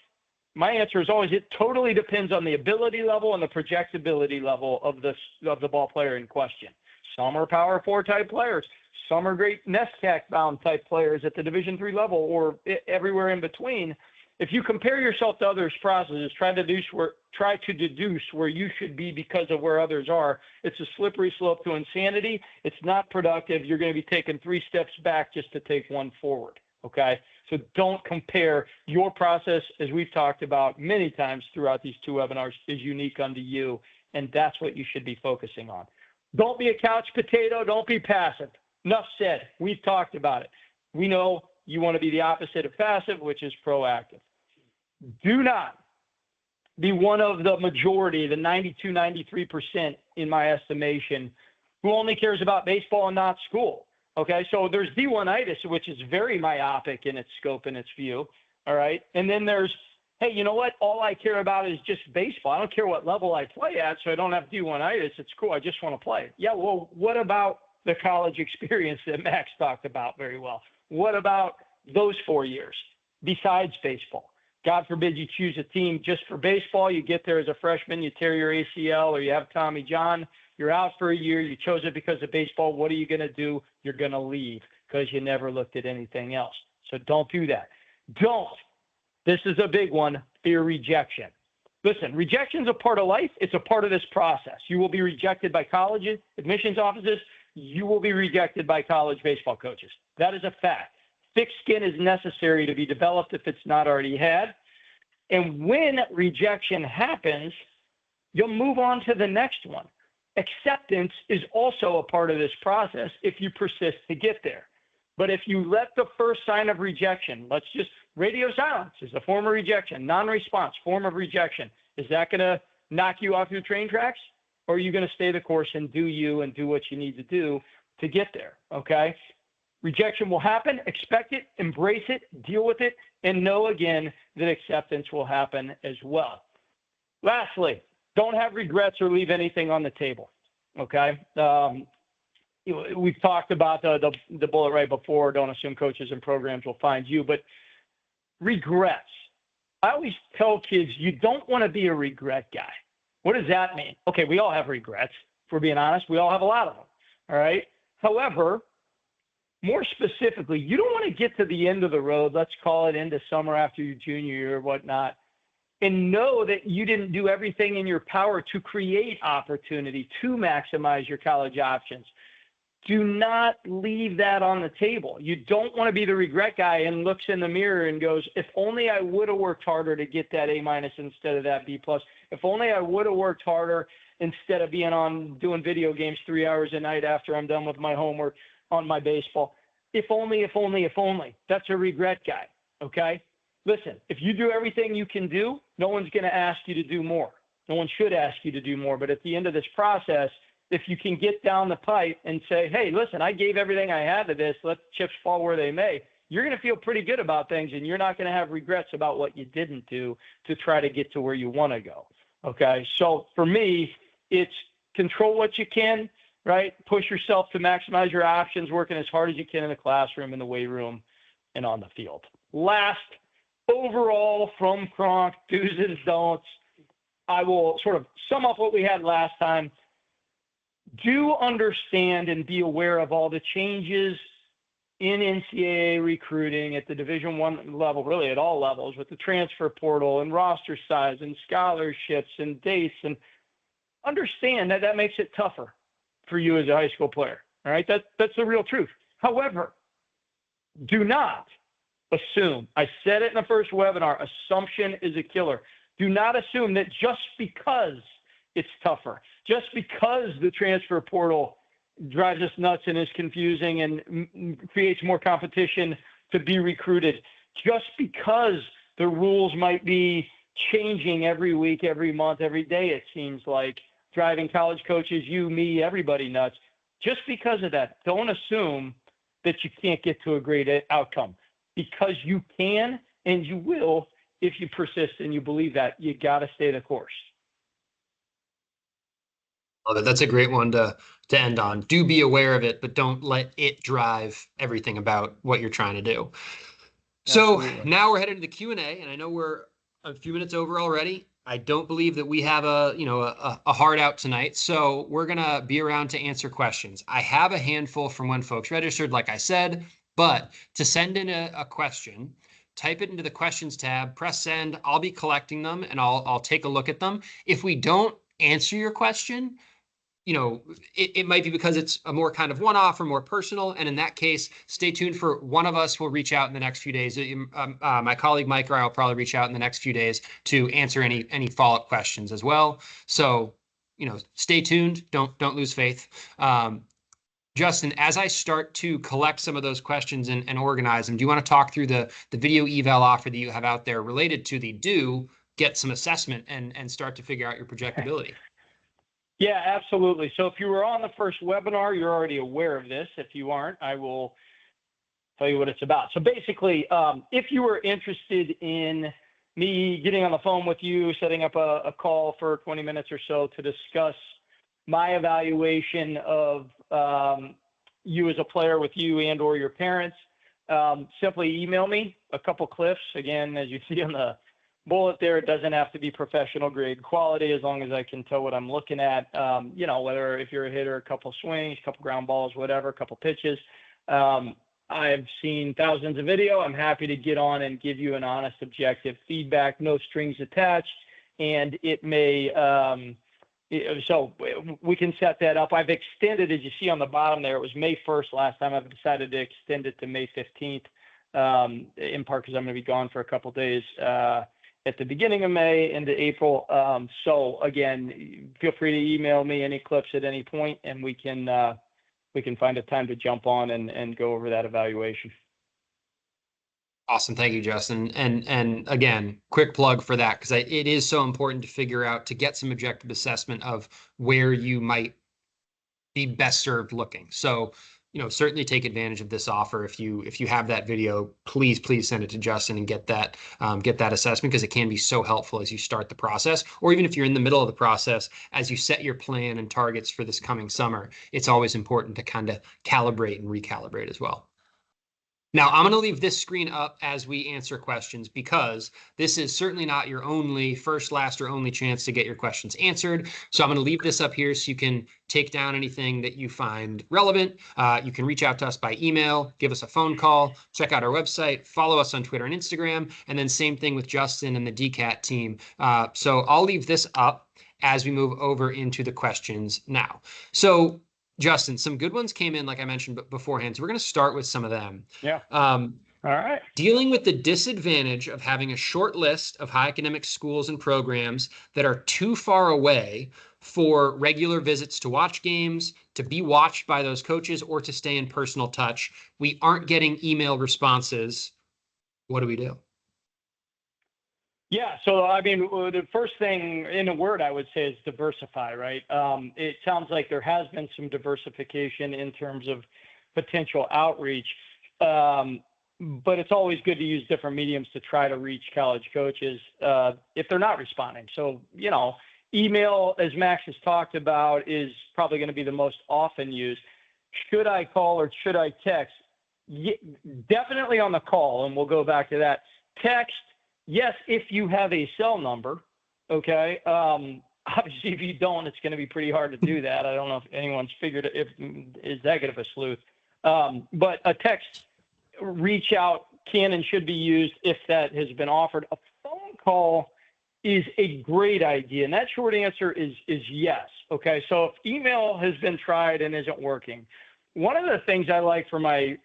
B: My answer is always, it totally depends on the ability level and the projectability level of the ball player in question. Some are Power 4 type players. Some are great NESCAC bound type players at the Division III level or everywhere in between. If you compare yourself to others' processes, try to deduce where you should be because of where others are. It's a slippery slope to insanity. It's not productive. You're going to be taking 3 steps back just to take 1 forward. Okay. So don't compare. Your process, as we've talked about many times throughout these 2 webinars, is unique unto you. And that's what you should be focusing on. Don't be a couch potato. Don't be passive. Enough said. We've talked about it. We know you want to be the opposite of passive, which is proactive. Do not be one of the majority, the 92, 93% in my estimation, who only cares about baseball and not school. Okay, so there's D1-itis, which is very myopic in its scope and its view. All right, and then there's, hey, you know what? All I care about is just baseball. I don't care what level I play at, so I don't have D1-itis. It's cool. I just want to play. Yeah, well, what about the college experience that Max talked about very well? What about those 4 years besides baseball? God forbid you choose a team just for baseball. You get there as a freshman, you tear your ACL or you have Tommy John. You're out for a year. You chose it because of baseball. What are you going to do? You're going to leave because you never looked at anything else. So don't do that. Don't. This is a big one. Fear rejection. Listen, rejection is a part of life. It's a part of this process. You will be rejected by colleges, admissions offices. You will be rejected by college baseball coaches. That is a fact. Thick skin is necessary to be developed if it's not already had. And when rejection happens, you'll move on to the next one. Acceptance is also a part of this process if you persist to get there. But if you let the first sign of rejection, let's just, radio silence is a form of rejection, non-response, form of rejection. Is that going to knock you off your train tracks? Or are you going to stay the course and do you and do what you need to do to get there? Okay. Rejection will happen. Expect it, embrace it, deal with it, and know again that acceptance will happen as well. Lastly, don't have regrets or leave anything on the table. Okay. We've talked about the bullet right before. Don't assume coaches and programs will find you, but regrets. I always tell kids, you don't want to be a regret guy. What does that mean? Okay, we all have regrets. we're being honest, we all have a lot of them. All right. However, more specifically, you don't want to get to the end of the road, let's call it into summer after your junior year or whatnot, and know that you didn't do everything in your power to create opportunity, to maximize your college options. Do not leave that on the table. You don't want to be the regret guy and looks in the mirror and goes, if only I would have worked harder to get that A- instead of that B+. If only I would have worked harder instead of being on doing video games 3 hours a night after I'm done with my homework on my baseball. If only, if only, if only. That's a regret guy, okay? Listen, if you do everything you can do, no one's going to ask you to do more. No one should ask you to do more. But at the end of this process, if you can get down the pipe and say, hey, listen, I gave everything I had to this, let the chips fall where they may, you're going to feel pretty good about things, and you're not going to have regrets about what you didn't do to try to get to where you want to go, okay? So for me, it's control what you can, right? Push yourself to maximize your options, working as hard as you can in the classroom, in the weight room, and on the field. Last, overall from Kronk, do's and don'ts, I will sort of sum up what we had last time. Do understand and be aware of all the changes in NCAA recruiting at the Division I level, really at all levels, with the transfer portal and roster size and scholarships and dates, and understand that that makes it tougher for you as a high school player. All right, that's the real truth. However, do not assume, I said it in the first webinar, assumption is a killer. Do not assume that just because it's tougher, just because the transfer portal drives us nuts and is confusing and creates more competition to be recruited, just because the rules might be changing every week, every month, every day, it seems like, driving college coaches, you, me, everybody nuts. Just because of that, don't assume that you can't get to a great outcome, because you can and you will if you persist and you believe that. You got to stay the course.
A: Oh, that's a great one to end on. Do be aware of it, but don't let it drive everything about what you're trying to do. So
B: Absolutely.
A: now we're headed to the Q&A, and I know we're a few minutes over already. I don't believe that we have a hard out tonight, so we're gonna be around to answer questions. I have a handful from when folks registered, like I said, but to send in a question, type it into the questions tab, press send. I'll be collecting them, and I'll take a look at them. If we don't answer your question, it might be because it's a more kind of one-off or more personal. And in that case, stay tuned for one of us will reach out in the next few days. My colleague Mike or I will probably reach out in the next few days to answer any follow-up questions as well. So, stay tuned. Don't lose faith. Justin, as I start to collect some of those questions and organize them, do you want to talk through the video eval offer that you have out there related to the get some assessment and start to figure out your projectability?
B: Yeah, absolutely. So if you were on the first webinar, you're already aware of this. If you aren't, I will tell you what it's about. So basically, if you were interested in me getting on the phone with you, setting up a call for 20 minutes or so to discuss my evaluation of you as a player with you and or your parents, simply email me a couple clips. Again, as you see on the bullet there, it doesn't have to be professional grade quality, as long as I can tell what I'm looking at. Whether if you're a hitter, a couple swings, a couple ground balls, whatever, a couple pitches. I've seen thousands of video. I'm happy to get on and give you an honest, objective feedback, no strings attached. And it may, so we can set that up. I've extended, as you see on the bottom there, it was May 1st last time. I've decided to extend it to May 15th, in part because I'm going to be gone for a couple days at the beginning of May into April. So again, feel free to email me any clips at any point, and we can find a time to jump on and go over that evaluation.
A: Awesome. Thank you, Justin. And again, quick plug for that, because it is so important to figure out, to get some objective assessment of where you might be best served looking. So, certainly take advantage of this offer. If you have that video, please send it to Justin and get that assessment, because it can be so helpful as you start the process, or even if you're in the middle of the process, as you set your plan and targets for this coming summer. It's always important to kind of calibrate and recalibrate as well. Now, I'm going to leave this screen up as we answer questions because this is certainly not your only first, last, or only chance to get your questions answered. So I'm going to leave this up here so you can take down anything that you find relevant. You can reach out to us by email, give us a phone call, check out our website, follow us on Twitter and Instagram, and then same thing with Justin and the DCAT team. So I'll leave this up as we move over into the questions now. So Justin, some good ones came in, like I mentioned beforehand. So we're going to start with some of them.
B: Yeah.
A: Um,
B: All right.
A: Dealing with the disadvantage of having a short list of high academic schools and programs that are too far away for regular visits to watch games, to be watched by those coaches, or to stay in personal touch. We aren't getting email responses. What do we do?
B: Yeah. So, I mean, the first thing in a word I would say is diversify, right? It sounds like there has been some diversification in terms of potential outreach. But it's always good to use different mediums to try to reach college coaches if they're not responding. So, email, as Max has talked about, is probably going to be the most often used. Should I call or should I text? Definitely on the call, and we'll go back to that. Text, yes, if you have a cell number, okay? Obviously, if you don't, it's going to be pretty hard to do that. I don't know if anyone's figured it, is that good of a sleuth. But a text reach out can and should be used if that has been offered. A phone call is a great idea, and that short answer is yes. Okay, so if email has been tried and isn't working, one of the things I like for my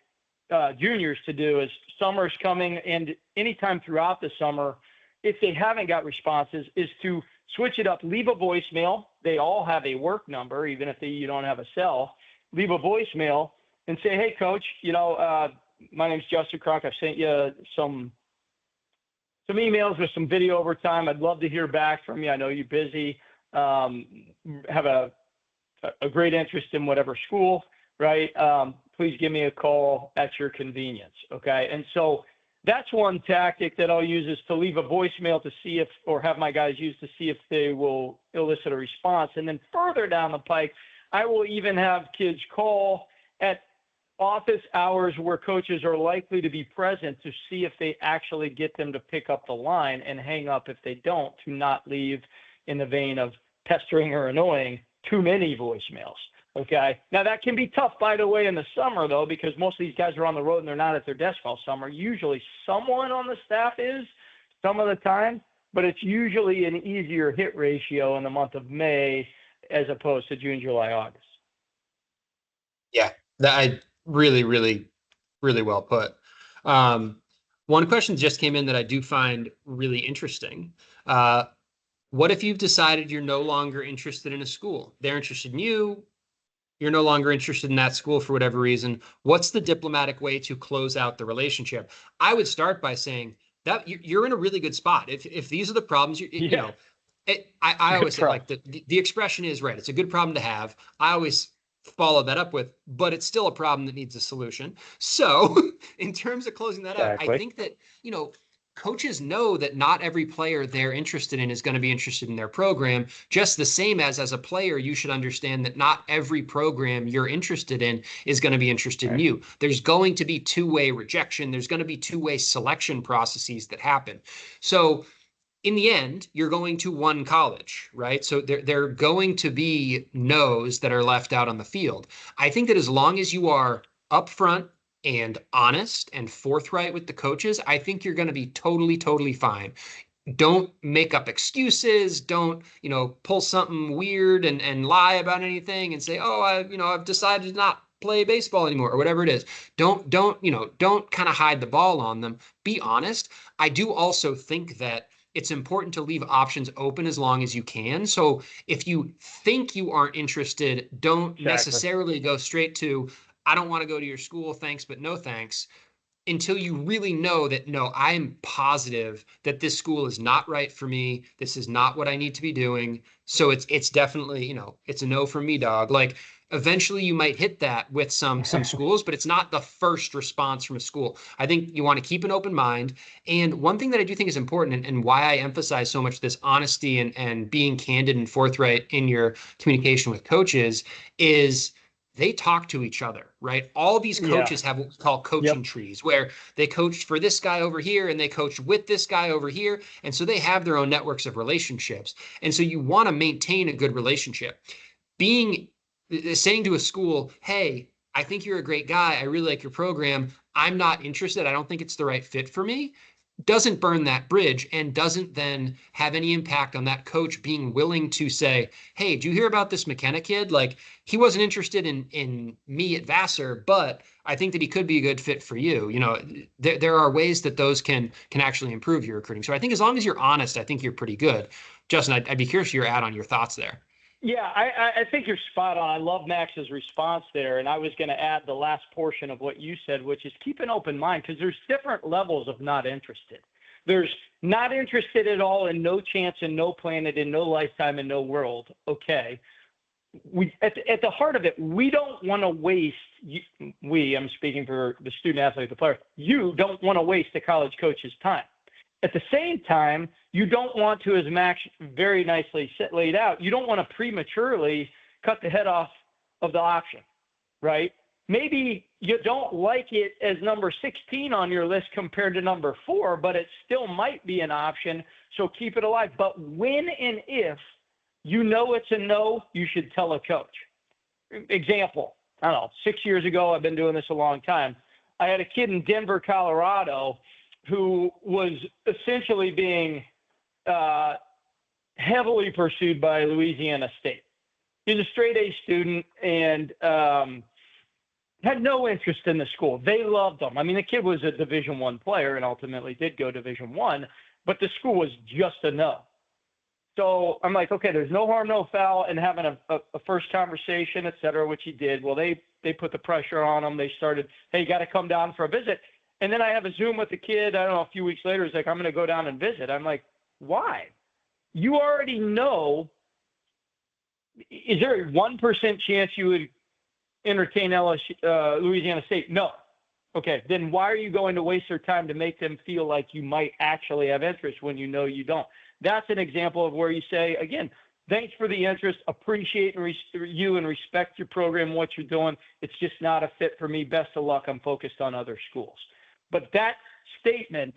B: juniors to do is summer's coming, and anytime throughout the summer, if they haven't got responses, is to switch it up, leave a voicemail. They all have a work number, even if you don't have a cell. Leave a voicemail and say, hey, coach, my name's Justin Kronk. I've sent you some emails with some video over time. I'd love to hear back from you. I know you're busy. Have a great interest in whatever school, right? Please give me a call at your convenience, okay? And so that's one tactic that I'll use, is to leave a voicemail to see if, or have my guys use to see if they will elicit a response. And then further down the pike, I will even have kids call at office hours where coaches are likely to be present to see if they actually get them to pick up the line, and hang up if they don't, to not leave, in the vein of pestering or annoying, too many voicemails. Okay. Now that can be tough, by the way, in the summer though, because most of these guys are on the road and they're not at their desk all summer. Usually someone on the staff is some of the time, but it's usually an easier hit ratio in the month of May as opposed to June, July, August.
A: Yeah, I really, really, really well put. One question just came in that I do find really interesting. What if you've decided you're no longer interested in a school? They're interested in you. You're no longer interested in that school for whatever reason. What's the diplomatic way to close out the relationship? I would start by saying that you're in a really good spot. If these are the problems, I always say, like, the expression is right. It's a good problem to have. I always follow that up with, but it's still a problem that needs a solution. So in terms of closing that out, I think that, coaches know that not every player they're interested in is going to be interested in their program, just the same as a player, you should understand that not every program you're interested in is going to be interested in you. There's going to be two-way rejection. There's going to be two-way selection processes that happen. So in the end, you're going to one college, right? So they're going to be no's that are left out on the field. I think that as long as you are upfront and honest and forthright with the coaches, I think you're going to be totally, totally fine. Don't make up excuses. Don't, pull something weird and lie about anything and say, oh, I've decided to not play baseball anymore, or whatever it is. Don't kind of hide the ball on them. Be honest. I do also think that it's important to leave options open as long as you can. So if you think you aren't interested, don't necessarily go straight to, I don't want to go to your school, thanks, but no thanks, until you really know that, no, I'm positive that this school is not right for me. This is not what I need to be doing. So it's definitely, it's a no from me, dog. Like, eventually you might hit that with some schools, but it's not the first response from a school. I think you want to keep an open mind. And one thing that I do think is important, and why I emphasize so much this honesty and being candid and forthright in your communication with coaches, is they talk to each other, right? All these
B: Yeah.
A: coaches have what we call
B: Yep.
A: coaching trees, where they coached for this guy over here and they coached with this guy over here. And so they have their own networks of relationships. And so you want to maintain a good relationship. Being Saying to a school, hey, I think you're a great guy. I really like your program. I'm not interested. I don't think it's the right fit for me, doesn't burn that bridge and doesn't then have any impact on that coach being willing to say, hey, do you hear about this McKenna kid? Like, he wasn't interested in me at Vassar, but I think that he could be a good fit for you. There are ways that those can actually improve your recruiting. So I think as long as you're honest, I think you're pretty good. Justin, I'd be curious your add on your thoughts there.
B: Yeah, I think you're spot on. I love Max's response there. And I was going to add the last portion of what you said, which is keep an open mind, because there's different levels of not interested. There's not interested at all, and no chance, and no planet, and no lifetime, and no world. Okay. At the heart of it, we don't want to waste, I'm speaking for the student athlete, the player, you don't want to waste the college coach's time. At the same time, you don't want to, as Max very nicely laid out, you don't want to prematurely cut the head off of the option, right? Maybe you don't like it as number 16 on your list compared to number 4, but it still might be an option, so keep it alive. But when and if you know it's a no, you should tell a coach. Example, I don't know, 6 years ago, I've been doing this a long time. I had a kid in Denver, Colorado, who was essentially being heavily pursued by Louisiana State. He's a straight A student and had no interest in the school. They loved him. I mean, the kid was a Division I player and ultimately did go Division I, but the school was just a no. So I'm like, okay, there's no harm, no foul in having a first conversation, et cetera, which he did. Well, they put the pressure on him. They started, hey, you got to come down for a visit. And then I have a Zoom with the kid. I don't know, a few weeks later, he's like, I'm going to go down and visit. I'm like, why? You already know. Is there a 1% chance you would entertain LSU, Louisiana State? No. Okay, then why are you going to waste their time to make them feel like you might actually have interest when you know you don't? That's an example of where you say, again, thanks for the interest, appreciate you and respect your program, what you're doing. It's just not a fit for me. Best of luck. I'm focused on other schools. But that statement,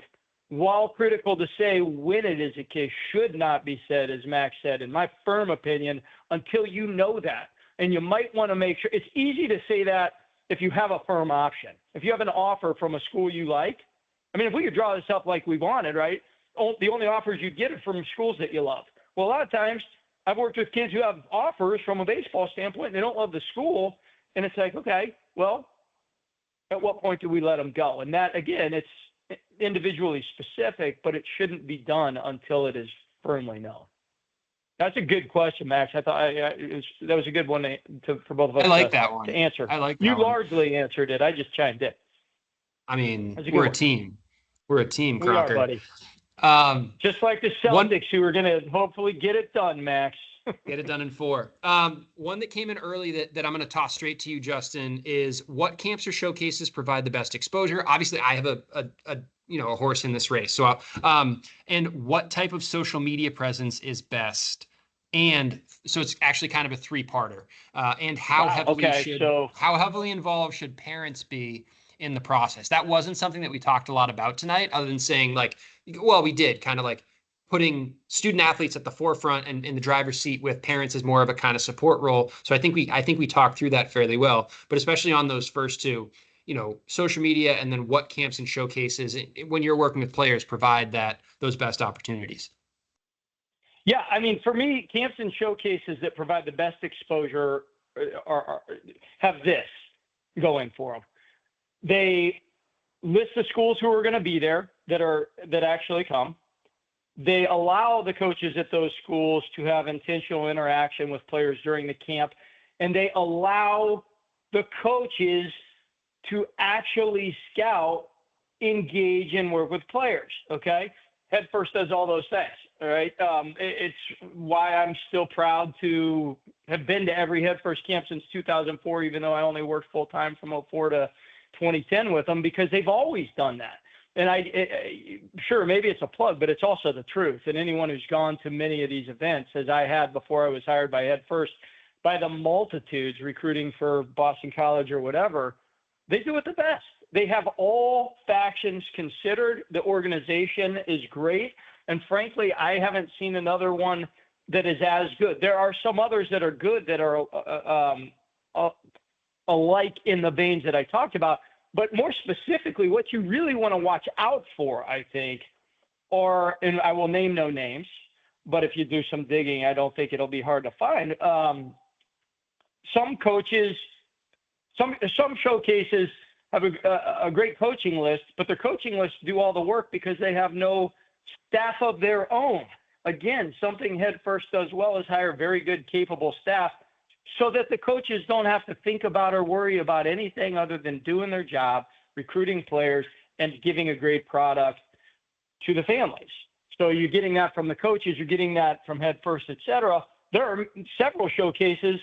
B: while critical to say when it is a case, should not be said, as Max said, in my firm opinion, until you know that. And you might want to make sure. It's easy to say that if you have a firm option. If you have an offer from a school you like, I mean, if we could draw this up like we wanted, right? The only offers you get are from schools that you love. Well, a lot of times I've worked with kids who have offers from a baseball standpoint, and they don't love the school. And it's like, okay, well, at what point do we let them go? And that, again, it's individually specific, but it shouldn't be done until it is firmly known. That's a good question, Max. I thought that was a good one for both of us.
A: I like that one.
B: To answer.
A: I like that
B: you
A: one.
B: largely answered it. I just chimed in.
A: I mean, we're a team. We're a team,
B: We
A: Crocker.
B: are, buddy. Just like the Celtics, who are going to hopefully get it done, Max.
A: Get it done in 4. One that came in early that I'm going to toss straight to you, Justin, is what camps or showcases provide the best exposure? Obviously, I have a horse in this race. So, and what type of social media presence is best? And so it's actually kind of a 3-parter. And how heavily involved should parents be in the process? That wasn't something that we talked a lot about tonight, other than saying we did kind of like putting student athletes at the forefront and in the driver's seat with parents as more of a kind of support role. So I think we talked through that fairly well, but especially on those first two, social media and then what camps and showcases when you're working with players provide those best opportunities.
B: Yeah, I mean, for me, camps and showcases that provide the best exposure have this going for them. They list the schools who are going to be there that actually come. They allow the coaches at those schools to have intentional interaction with players during the camp, and they allow the coaches to actually scout, engage, and work with players. Okay, Headfirst does all those things. All right, it's why I'm still proud to have been to every Headfirst camp since 2004, even though I only worked full time from 2004 to 2010 with them, because they've always done that. And sure, maybe it's a plug, but it's also the truth. And anyone who's gone to many of these events, as I had before I was hired by Headfirst, by the multitudes recruiting for Boston College or whatever, they do it the best. They have all factions considered. The organization is great. And frankly, I haven't seen another one that is as good. There are some others that are good that are alike in the veins that I talked about. But more specifically, what you really want to watch out for, I think, are, and I will name no names, but if you do some digging, I don't think it'll be hard to find. Some coaches, some showcases have a great coaching list, but their coaching lists do all the work because they have no staff of their own. Again, something Headfirst does well is hire very good, capable staff so that the coaches don't have to think about or worry about anything other than doing their job, recruiting players, and giving a great product to the families. So you're getting that from the coaches, you're getting that from Headfirst, et cetera. There are several showcases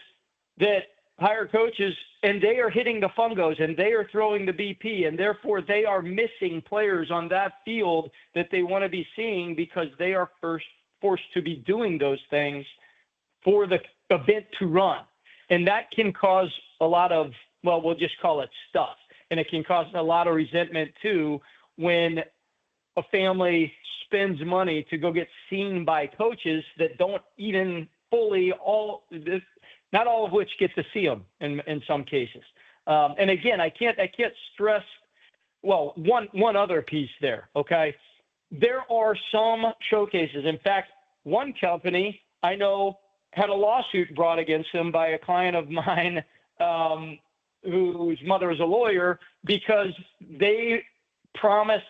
B: that hire coaches and they are hitting the fungos and they are throwing the BP, and therefore they are missing players on that field that they want to be seeing because they are forced to be doing those things for the event to run. And that can cause a lot of, well, we'll just call it stuff. And it can cause a lot of resentment too when a family spends money to go get seen by coaches that don't even fully not all of which get to see them in some cases. And again, I can't stress, well, one other piece there. Okay. There are some showcases. In fact, one company I know had a lawsuit brought against them by a client of mine, whose mother is a lawyer, because they promised,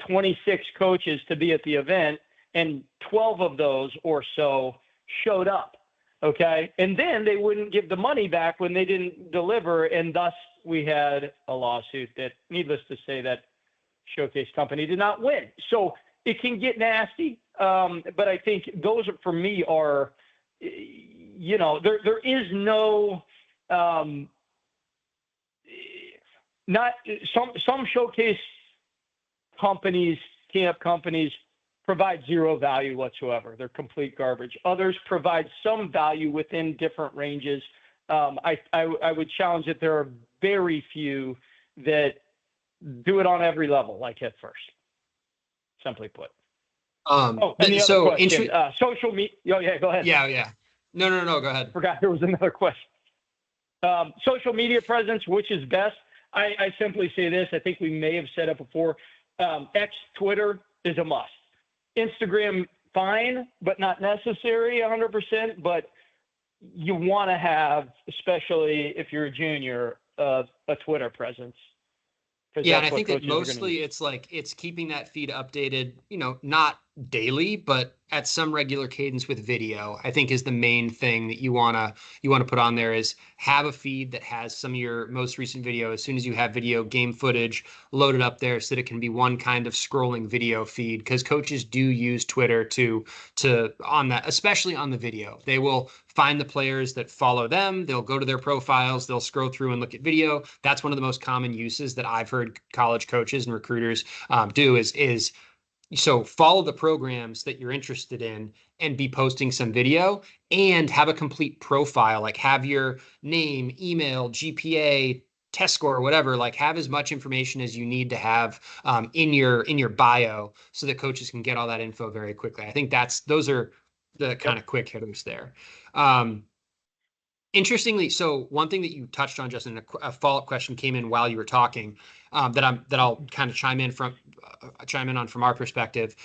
B: 26 coaches to be at the event, and 12 of those or so showed up. Okay. And then they wouldn't give the money back when they didn't deliver. And thus we had a lawsuit that, needless to say, that showcase company did not win. So it can get nasty. But I think those for me are, there is no, not some showcase companies, camp companies, provide zero value whatsoever. They're complete garbage. Others provide some value within different ranges. I would challenge that there are very few that do it on every level, like Headfirst, simply put. And the other question, social media. Oh, yeah, go ahead.
A: Yeah. No, go ahead.
B: Forgot there was another question. Social media presence, which is best? I simply say this. I think we may have said it before. X, Twitter is a must. Instagram, fine, but not necessary 100%. But you want to have, especially if you're a junior, a Twitter presence.
A: Yeah, and I think that mostly it's keeping that feed updated, not daily, but at some regular cadence with video, I think is the main thing that you wanna put on there, is have a feed that has some of your most recent video. As soon as you have video game footage, load it up there so that it can be one kind of scrolling video feed, because coaches do use Twitter to on that, especially on the video. They will find the players that follow them. They'll go to their profiles. They'll scroll through and look at video. That's one of the most common uses that I've heard college coaches and recruiters do is so follow the programs that you're interested in and be posting some video, and have a complete profile, like have your name, email, GPA, test score, whatever, like have as much information as you need to have in your bio so that coaches can get all that info very quickly. I think those are the kind of quick hitters there. Interestingly, so one thing that you touched on, Justin, a follow-up question came in while you were talking, that I'll kind of chime in on from our perspective.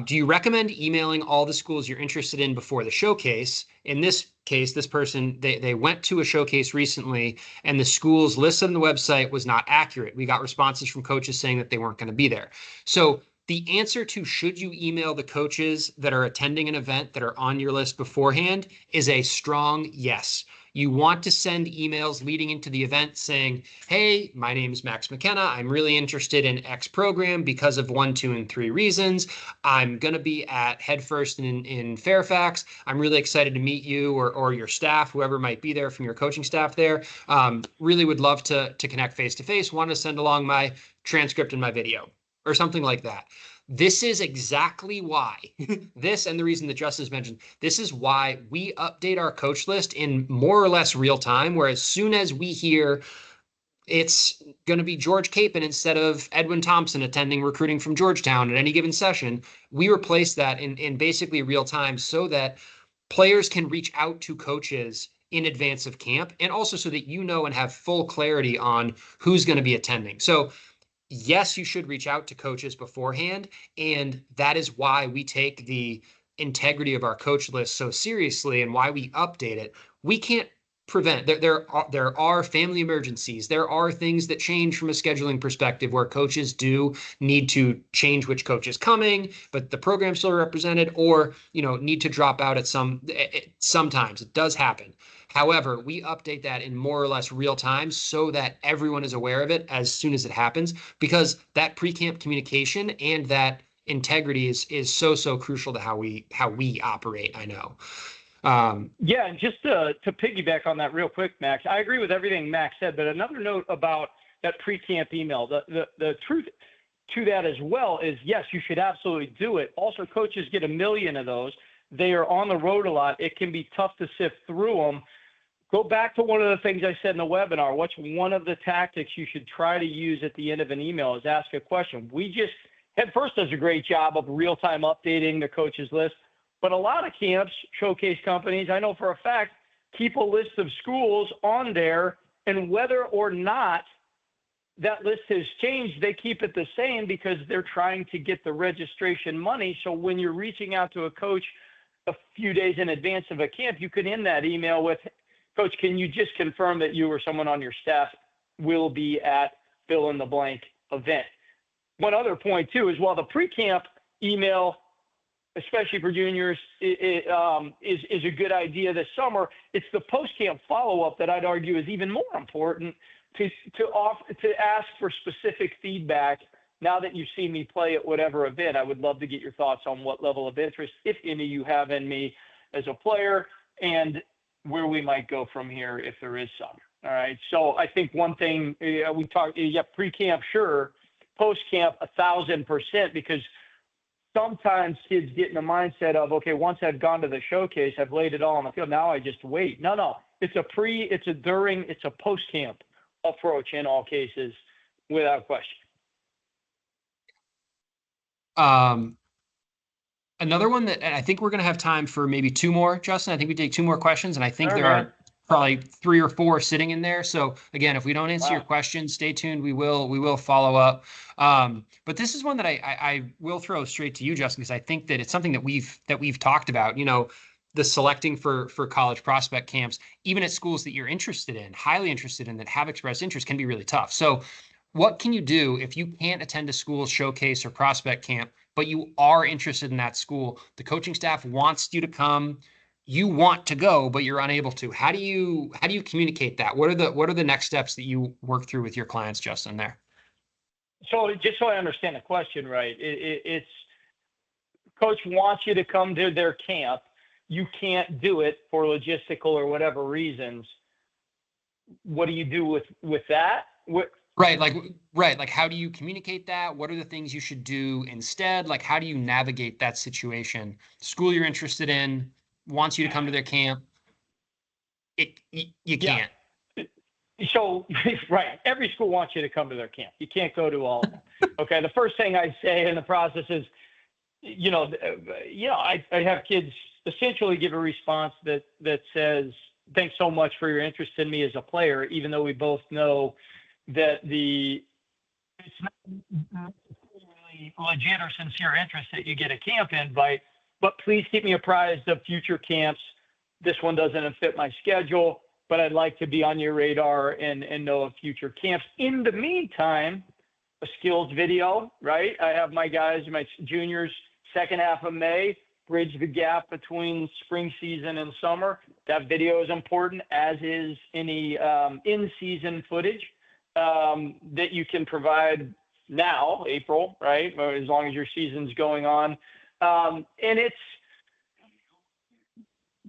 A: Do you recommend emailing all the schools you're interested in before the showcase? In this case, this person, they went to a showcase recently, and the schools listed on the website was not accurate. We got responses from coaches saying that they weren't going to be there. So the answer to should you email the coaches that are attending an event that are on your list beforehand is a strong yes. You want to send emails leading into the event saying, hey, my name is Max McKenna. I'm really interested in X program because of 1, 2, and 3 reasons. I'm going to be at Headfirst in Fairfax. I'm really excited to meet you or your staff, whoever might be there from your coaching staff there. Really would love to connect face-to-face. Want to send along my transcript and my video or something like that. This is exactly why this, and the reason that Justin has mentioned, this is why we update our coach list in more or less real time, where as soon as we hear it's going to be George Capon instead of Edwin Thompson attending recruiting from Georgetown at any given session, we replace that in basically real time so that players can reach out to coaches in advance of camp, and also so that you know and have full clarity on who's going to be attending. So yes, you should reach out to coaches beforehand. And that is why we take the integrity of our coach list so seriously and why we update it. We can't prevent there are family emergencies. There are things that change from a scheduling perspective where coaches do need to change which coach is coming, but the program's still represented, or need to drop out at sometimes it does happen. However, we update that in more or less real time so that everyone is aware of it as soon as it happens, because that pre-camp communication and that integrity is so crucial to how we operate. I know.
B: Yeah, and just to piggyback on that real quick, Max, I agree with everything Max said, but another note about that pre-camp email, the truth to that as well is, yes, you should absolutely do it. Also, coaches get a million of those. They are on the road a lot. It can be tough to sift through them. Go back to one of the things I said in the webinar. What's one of the tactics you should try to use at the end of an email is ask a question. Headfirst does a great job of real-time updating the coaches list, but a lot of camps, showcase companies, I know for a fact, keep a list of schools on there, and whether or not that list has changed, they keep it the same because they're trying to get the registration money. So when you're reaching out to a coach a few days in advance of a camp, you can end that email with, Coach, can you just confirm that you or someone on your staff will be at fill in the blank event? One other point too is, while the pre-camp email, especially for juniors, is a good idea this summer, it's the post-camp follow-up that I'd argue is even more important to ask for specific feedback. Now that you've seen me play at whatever event, I would love to get your thoughts on what level of interest, if any, you have in me as a player, and where we might go from here if there is some. All right. So I think one thing we talked, pre-camp, sure, post-camp, 1,000%, because sometimes kids get in the mindset of, okay, once I've gone to the showcase, I've laid it all on the field, now I just wait. No. It's a pre, it's a during, it's a post-camp approach in all cases, without question.
A: Another one that I think we're going to have time for maybe two more, Justin. I think we take two more questions, and I think there are probably 3 or 4 sitting in there. So again, if we don't answer your question, stay tuned. We will follow up. But this is one that I will throw straight to you, Justin, because I think that it's something that we've talked about. The selecting for college prospect camps, even at schools that you're interested in, highly interested in, that have expressed interest, can be really tough. So what can you do if you can't attend a school's showcase or prospect camp, but you are interested in that school? The coaching staff wants you to come. You want to go, but you're unable to. How do you communicate that? What are the next steps that you work through with your clients, Justin, there?
B: So just so I understand the question right, it's coach wants you to come to their camp. You can't do it for logistical or whatever reasons. What do you do with that?
A: Right. Like, how do you communicate that? What are the things you should do instead? Like, how do you navigate that situation? School you're interested in wants you to come to their camp. You can't.
B: So, right. Every school wants you to come to their camp. You can't go to all of them. Okay. The first thing I say in the process is, I have kids essentially give a response that says, thanks so much for your interest in me as a player, even though we both know that it's not really legit or sincere interest that you get a camp invite, but please keep me apprised of future camps. This one doesn't fit my schedule, but I'd like to be on your radar and know of future camps. In the meantime, a skills video, right? I have my guys, my juniors, second half of May, bridge the gap between spring season and summer. That video is important, as is any in-season footage that you can provide now, April, right? As long as your season's going on. And it's,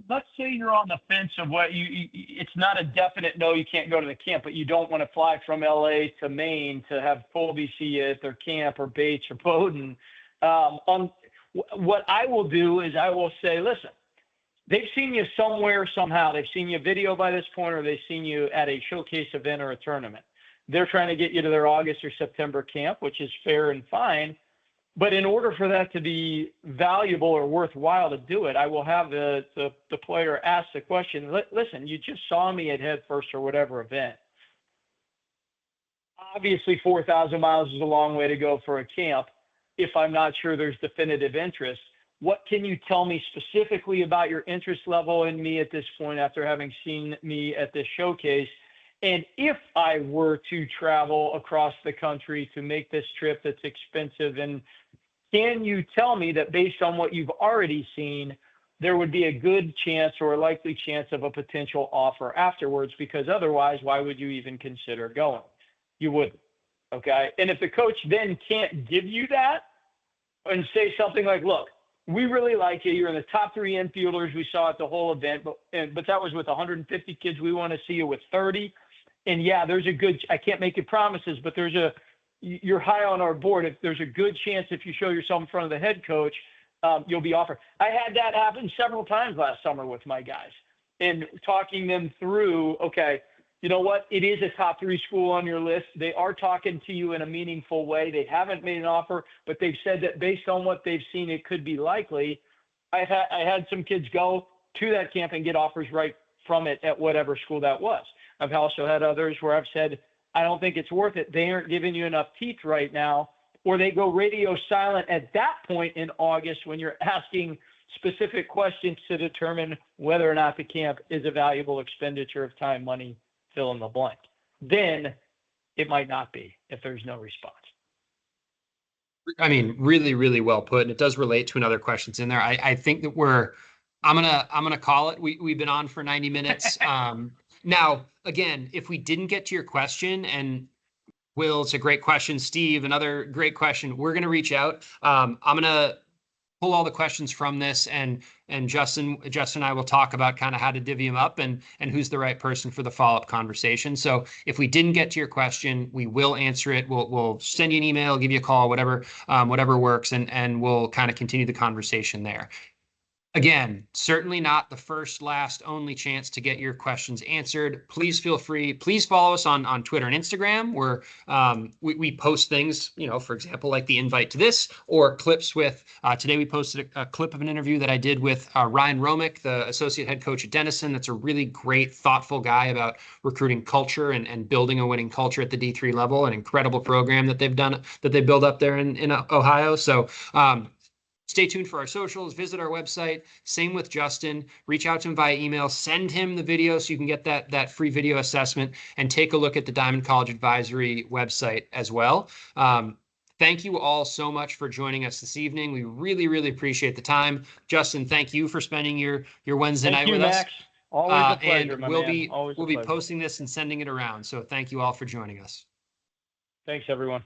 B: let's say you're on the fence of it's not a definite no, you can't go to the camp, but you don't want to fly from LA to Maine to have Colby see you at their camp, or Bates or Bowdoin. On what I will do is I will say, listen, they've seen you somewhere, somehow. They've seen you video by this point, or they've seen you at a showcase event or a tournament. They're trying to get you to their August or September camp, which is fair and fine. But in order for that to be valuable or worthwhile to do it, I will have the player ask the question, listen, you just saw me at Headfirst or whatever event. Obviously, 4,000 miles is a long way to go for a camp if I'm not sure there's definitive interest. What can you tell me specifically about your interest level in me at this point after having seen me at this showcase? And if I were to travel across the country to make this trip that's expensive, and can you tell me that based on what you've already seen, there would be a good chance or a likely chance of a potential offer afterwards? Because otherwise, why would you even consider going? You wouldn't. Okay. And if the coach then can't give you that and say something like, look, we really like you. You're in the top 3 infielders we saw at the whole event, but that was with 150 kids. We want to see you with 30. And yeah, there's a good, I can't make you promises, but you're high on our board. If there's a good chance, if you show yourself in front of the head coach, you'll be offered. I had that happen several times last summer with my guys and talking them through, okay, you know what? It is a top 3 school on your list. They are talking to you in a meaningful way. They haven't made an offer, but they've said that based on what they've seen, it could be likely. I had some kids go to that camp and get offers right from it at whatever school that was. I've also had others where I've said, I don't think it's worth it. They aren't giving you enough teeth right now, or they go radio silent at that point in August when you're asking specific questions to determine whether or not the camp is a valuable expenditure of time, money, fill in the blank. Then it might not be if there's no response.
A: I mean, really, really well put. And it does relate to another questions in there. I think that I'm gonna call it. We've been on for 90 minutes. Now, again, if we didn't get to your question, and Will, it's a great question. Steve, another great question. We're gonna reach out. I'm gonna pull all the questions from this, and Justin and I will talk about kind of how to divvy them up and who's the right person for the follow-up conversation. So if we didn't get to your question, we will answer it. We'll send you an email, give you a call, whatever works, and we'll kind of continue the conversation there. Again, certainly not the first, last, only chance to get your questions answered. Please feel free. Please follow us on Twitter and Instagram, where we post things, for example, like the invite to this, or clips with, today we posted a clip of an interview that I did with Ryan Romick, the associate head coach at Denison. That's a really great, thoughtful guy about recruiting culture and building a winning culture at the D3 level, an incredible program that they build up there in Ohio. So, stay tuned for our socials, visit our website. Same with Justin. Reach out to him via email, send him the video so you can get that free video assessment, and take a look at the Diamond College Advisory website as well. Thank you all so much for joining us this evening. We really, really appreciate the time. Justin, thank you for spending your Wednesday night with
B: Max.
A: us.
B: Always a pleasure,
A: and
B: my
A: we'll
B: man.
A: be posting this and sending it around. So thank you all for joining us.
B: Thanks, everyone.